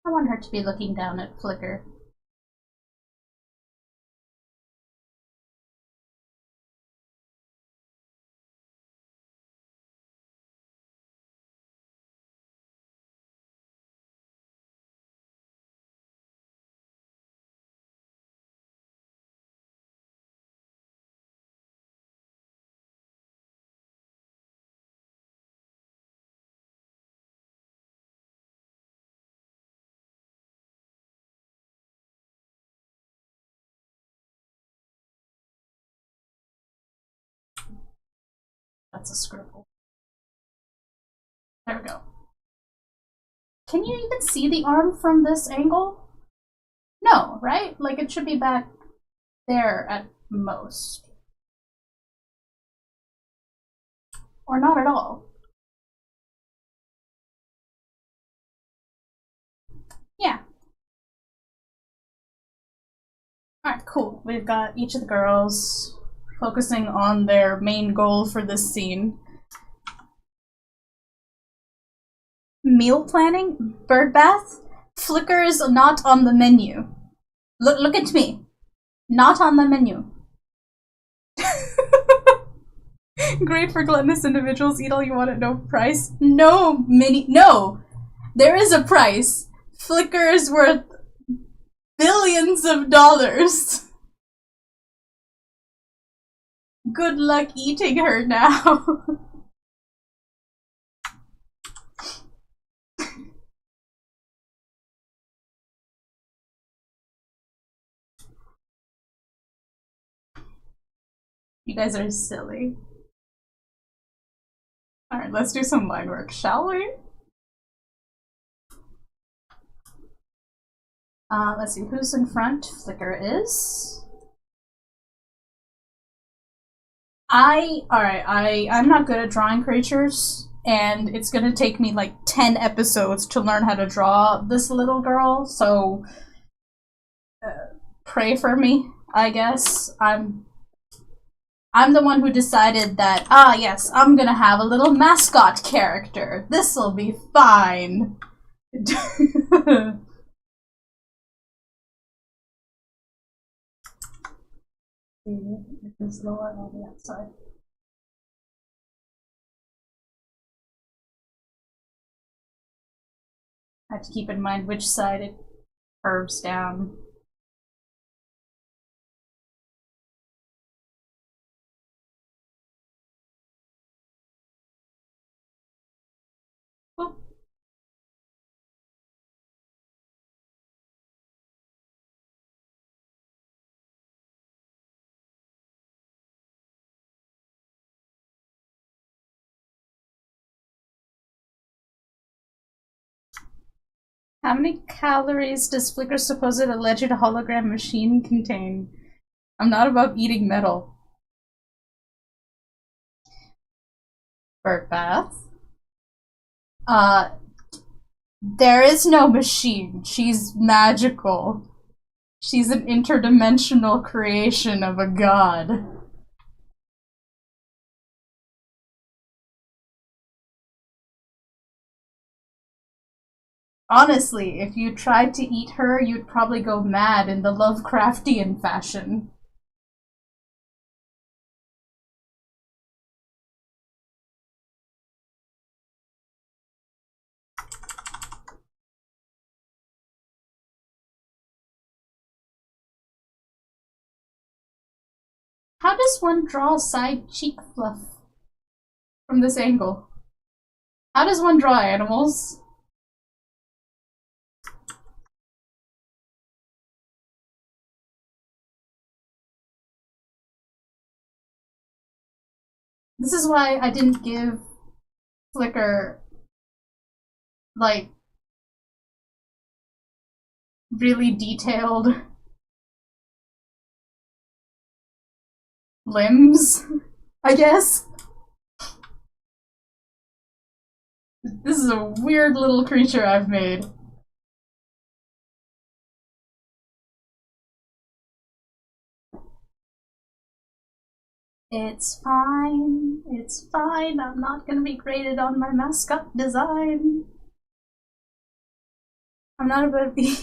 I want her to be looking down at Flicker. That's a scribble. There we go. Can you even see the arm from this angle? No, right? Like, it should be back there at most. Or not at all. Yeah. Alright, cool. We've got each of the girls focusing on their main goal for this scene. Meal planning? Bird bath? Flicker is not on the menu. Look at me. Not on the menu. Great for gluttonous individuals. Eat all you want at no price. No, no. There is a price. Flicker is worth billions of dollars. Good luck eating her now. You guys are silly. Alright, let's do some line work, shall we? Let's see, who's in front? Flicker is. I'm not good at drawing creatures, and it's gonna take me like 10 episodes to learn how to draw this little girl, so pray for me, I guess. I'm the one who decided that, yes, I'm gonna have a little mascot character. This'll be fine. It is lower on the outside. I have to keep in mind which side it curves down. Boop. How many calories does Flickr's supposed alleged hologram machine contain? I'm not above eating metal. Bird bath. There is no machine. She's magical. She's an interdimensional creation of a god. Honestly, if you tried to eat her, you'd probably go mad in the Lovecraftian fashion. How does one draw side cheek fluff from this angle? How does one draw animals? This is why I didn't give Flickr, like, really detailed limbs, I guess. This is a weird little creature I've made. It's fine, I'm not gonna be graded on my mascot design. I'm not about to be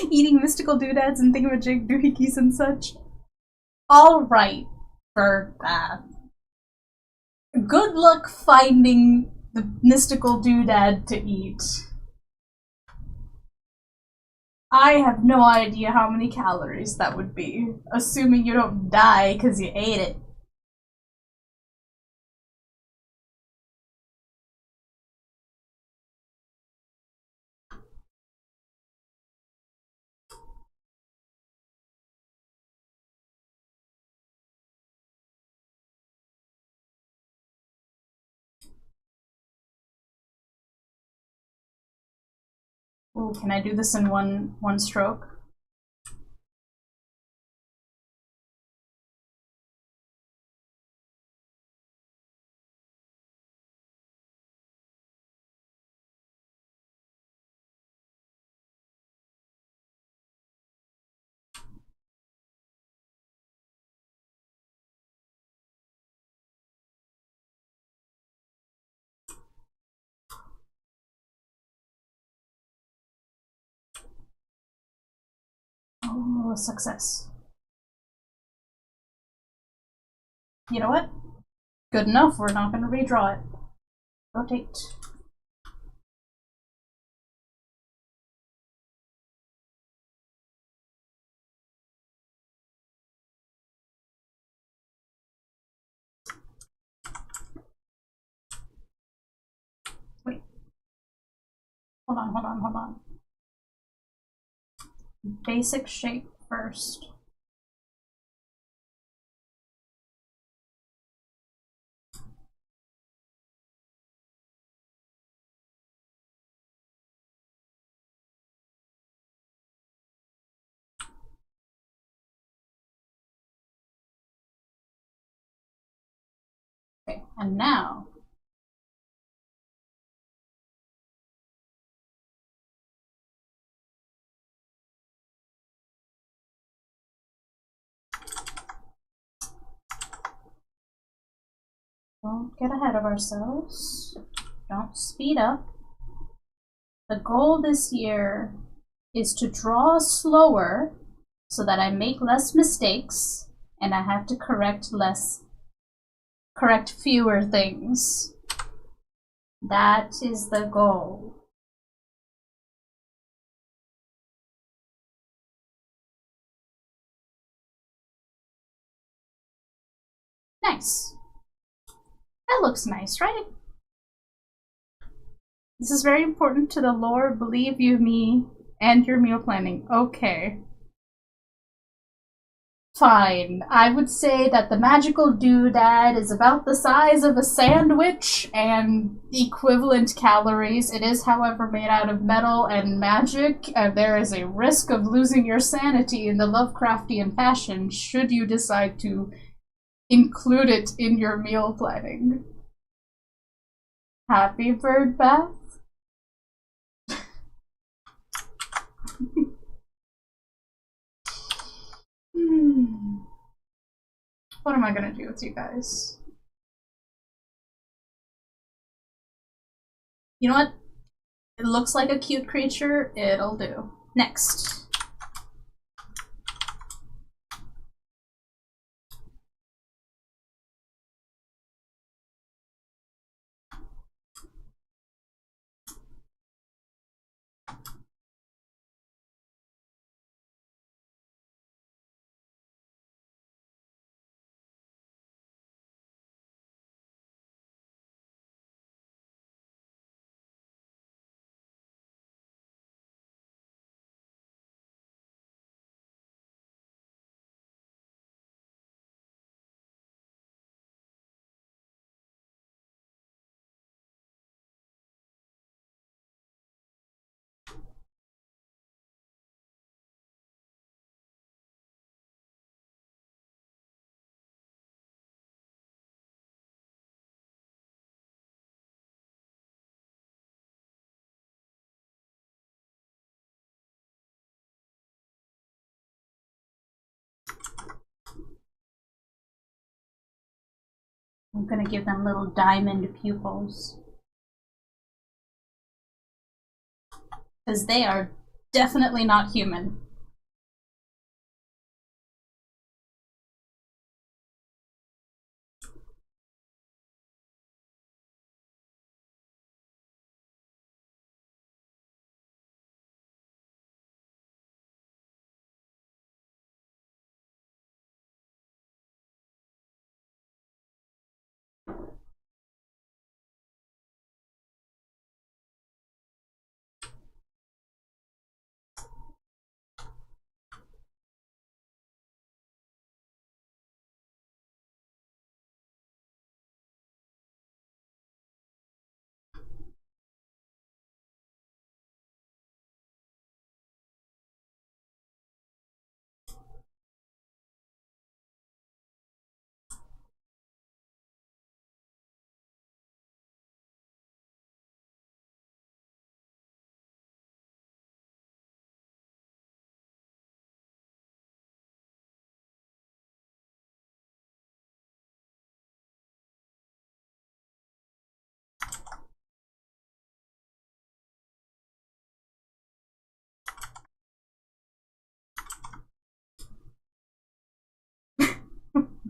eating mystical doodads and thingamajig doohickeys and such. Alright, bird bath. Good luck finding the mystical doodad to eat. I have no idea how many calories that would be, assuming you don't die because you ate it. Ooh, can I do this in one stroke? Oh, success. You know what? Good enough, we're not gonna redraw it. Rotate. Wait. Hold on. Basic shape first. Okay, and now don't get ahead of ourselves. Don't speed up. The goal this year is to draw slower so that I make less mistakes and I have to correct fewer things. That is the goal. Nice. That looks nice, right? This is very important to the lore, believe you me, and your meal planning. Okay. Fine. I would say that the magical doodad is about the size of a sandwich and equivalent calories. It is, however, made out of metal and magic, and there is a risk of losing your sanity in the Lovecraftian fashion should you decide to include it in your meal planning. Happy bird bath? What am I gonna do with you guys? You know what? It looks like a cute creature. It'll do. Next. I'm gonna give them little diamond pupils. Because they are definitely not human.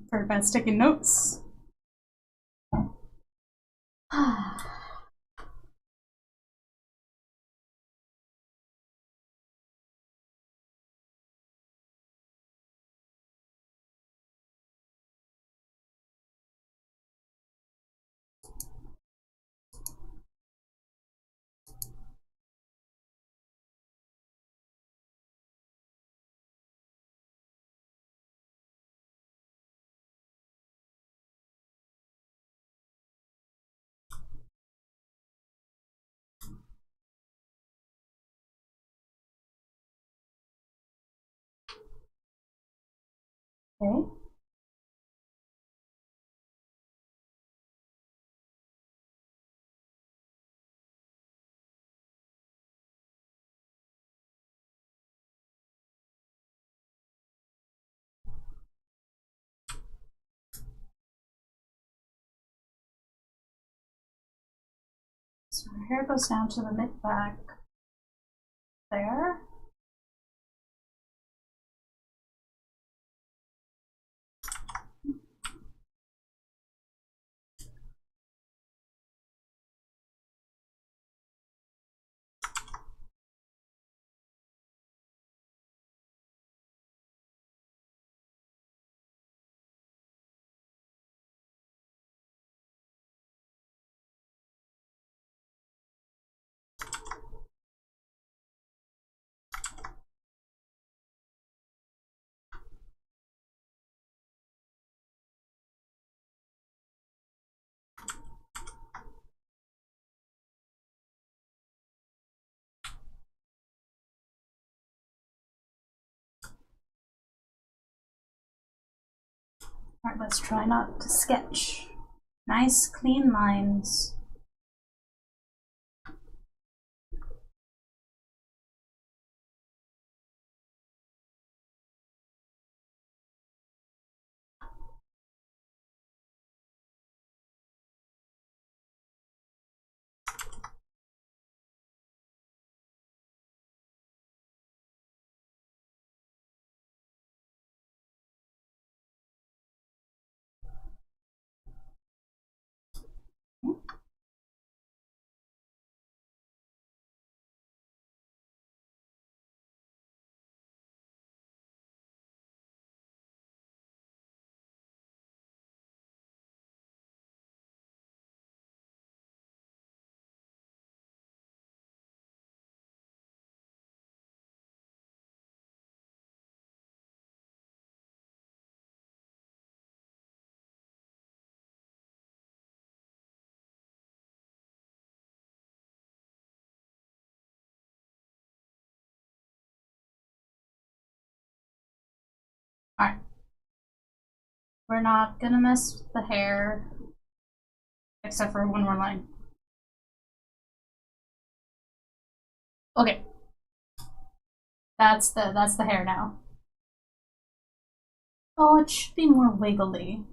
For about taking notes. Okay. So her hair goes down to the mid back there. Alright, let's try not to sketch. Nice, clean lines. Alright. We're not gonna mess with the hair, except for one more line. Okay. That's the hair now. Oh, it should be more wiggly.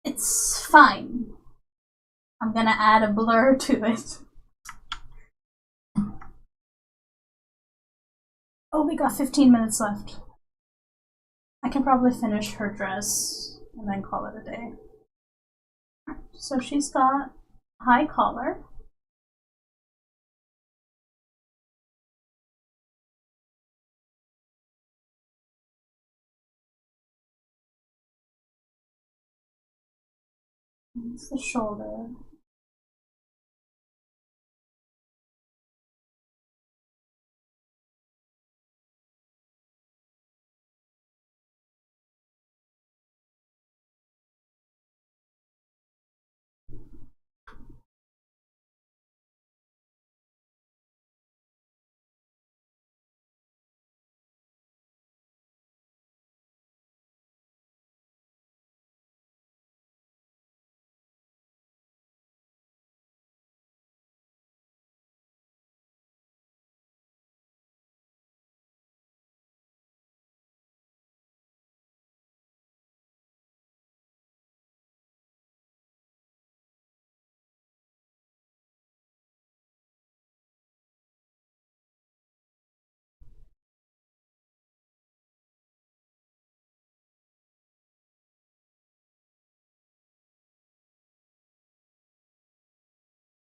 It's fine. I'm gonna add a blur to it. Oh, we got 15 minutes left. I can probably finish her dress and then call it a day. So she's got high collar. It's the shoulder.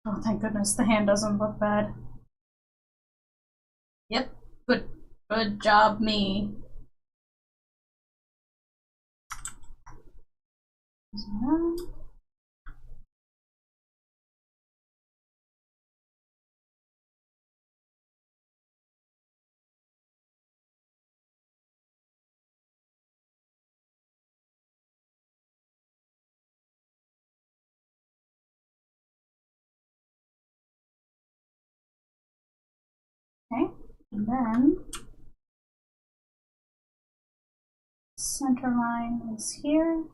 Oh, thank goodness the hand doesn't look bad. Yep, good job, me. Okay, and then center line is here.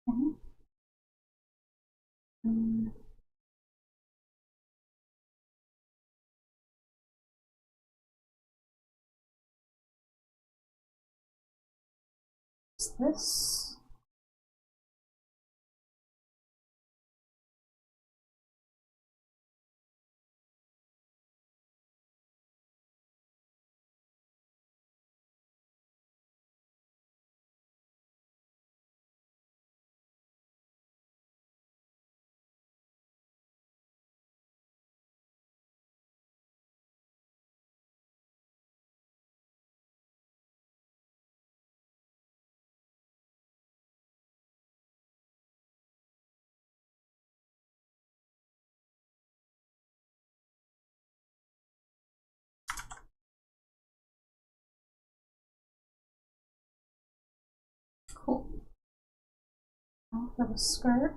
Okay. What's this? Cool. Now for the skirt.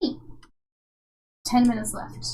Hey. 10 minutes left.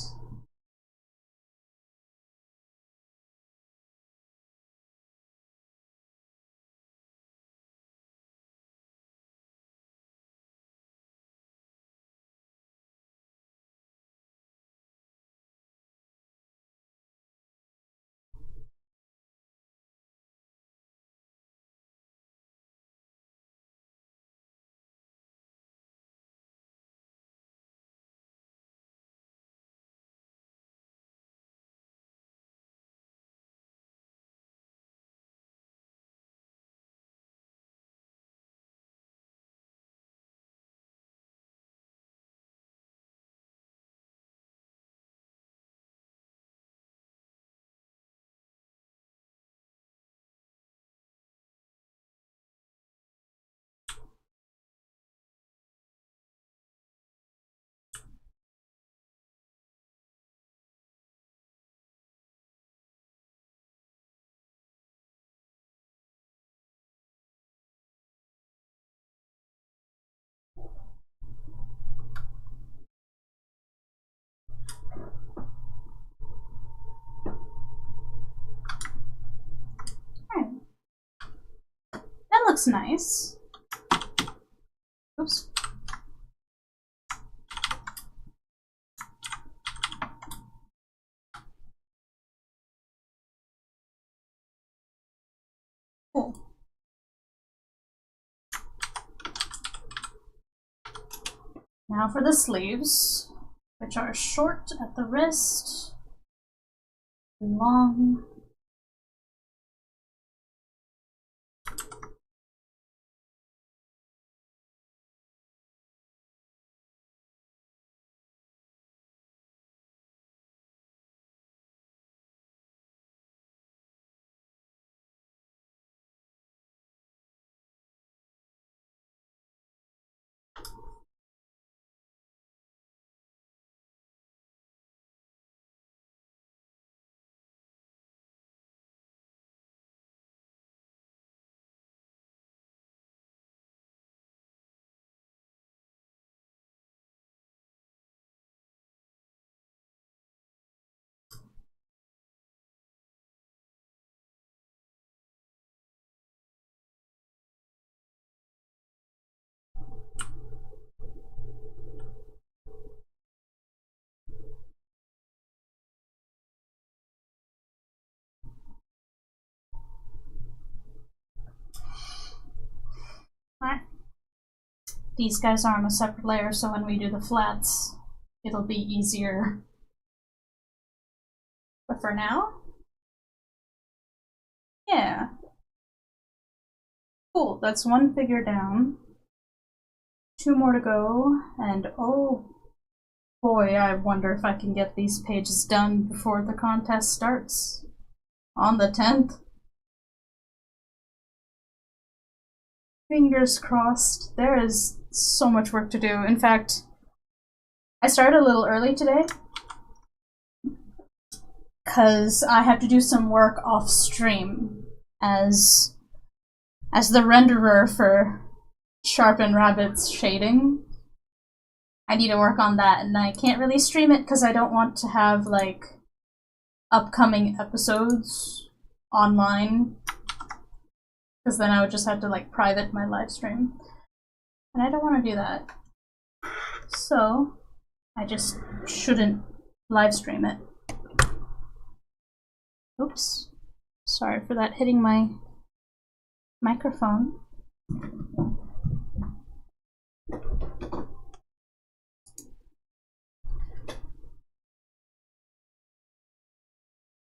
Alright. That looks nice. Oops. Cool. Now for the sleeves, which are short at the wrist, long. these guys are on a separate layer, so when we do the flats, it'll be easier. But for now, yeah. Cool, that's one figure down. 2 more to go, and oh boy, I wonder if I can get these pages done before the contest starts on the 10th. Fingers crossed. There is so much work to do. In fact, I started a little early today because I have to do some work off stream as the renderer for Sharpen Rabbit's shading. I need to work on that, and I can't really stream it because I don't want to have like upcoming episodes online, because then I would just have to like private my live stream, and I don't want to do that. So I just shouldn't live stream it. Oops, sorry for that hitting my microphone.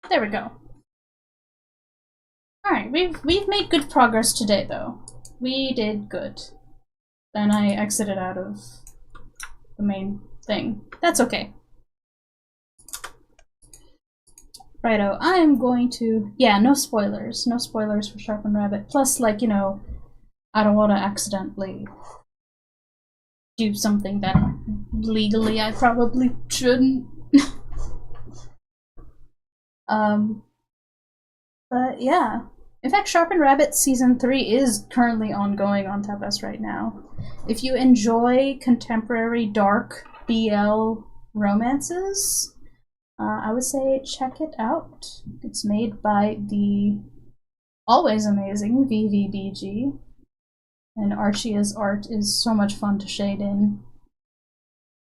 There we go. Alright, we've made good progress today though. We did good. Then I exited out of the main thing. That's okay. Righto, I'm going to... Yeah, no spoilers. No spoilers for Sharpen Rabbit. Plus, like, you know, I don't want to accidentally do something that legally I probably shouldn't. But yeah. In fact, Sharpen Rabbit Season 3 is currently ongoing on Tab S right now. If you enjoy contemporary dark BL romances, I would say check it out. It's made by the always amazing VVBG, and Archia's art is so much fun to shade in.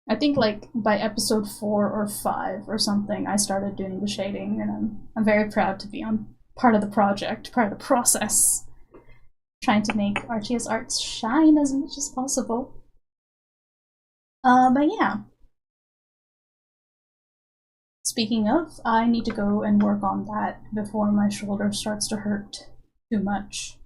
I think like by episode 4 or 5 or something, I started doing the shading, and I'm very proud to be on part of the project, part of the process, trying to make Archia's art shine as much as possible. But yeah. Speaking of, I need to go and work on that before my shoulder starts to hurt too much.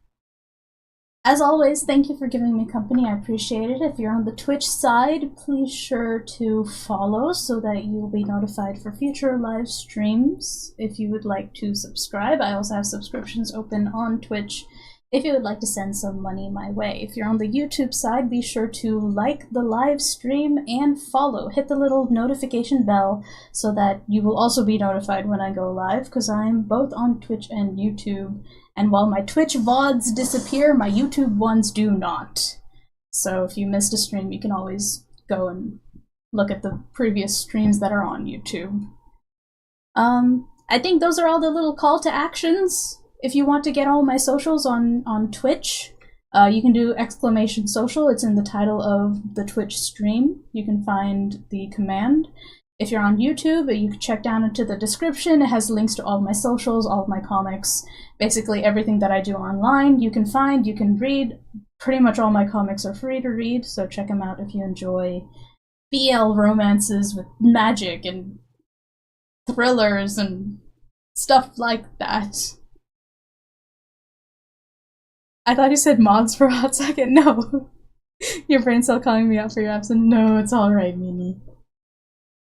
As always, thank you for giving me company. I appreciate it. If you're on the Twitch side, please sure to follow so that you'll be notified for future live streams. If you would like to subscribe, I also have subscriptions open on Twitch if you would like to send some money my way. If you're on the YouTube side, be sure to like the live stream and follow. Hit the little notification bell so that you will also be notified when I go live, because I'm both on Twitch and YouTube. And while my Twitch VODs disappear, my YouTube ones do not. So if you missed a stream, you can always go and look at the previous streams that are on YouTube. I think those are all the little call to actions. If you want to get all my socials on Twitch, you can do !social. It's in the title of the Twitch stream. You can find the command. If you're on YouTube, you can check down into the description. It has links to all my socials, all of my comics, basically everything that I do online. You can find, you can read. Pretty much all my comics are free to read, so check them out if you enjoy BL romances with magic and thrillers and stuff like that. I thought you said mods for a hot second. No. Your brain's still calling me out for your absence. No, it's alright, Mimi.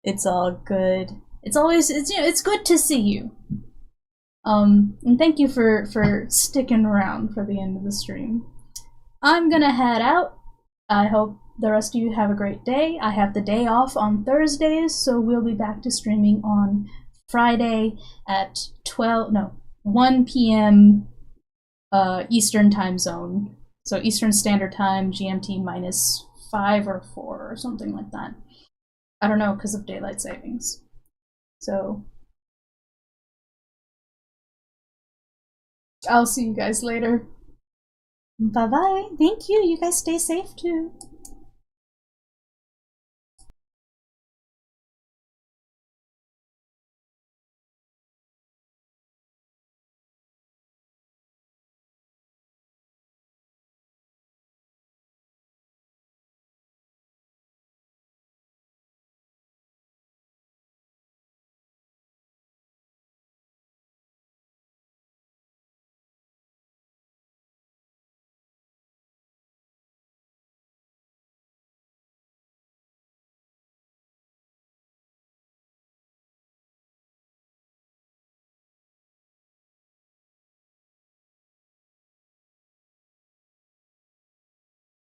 It's all good. It's always, it's good to see you. And thank you for sticking around for the end of the stream. I'm gonna head out. I hope the rest of you have a great day. I have the day off on Thursdays, so we'll be back to streaming on Friday at 1 p.m. Eastern time zone. So Eastern Standard Time, GMT -5 or 4 or something like that. I don't know, because of daylight savings. So I'll see you guys later. Bye-bye. Thank you. You guys stay safe too.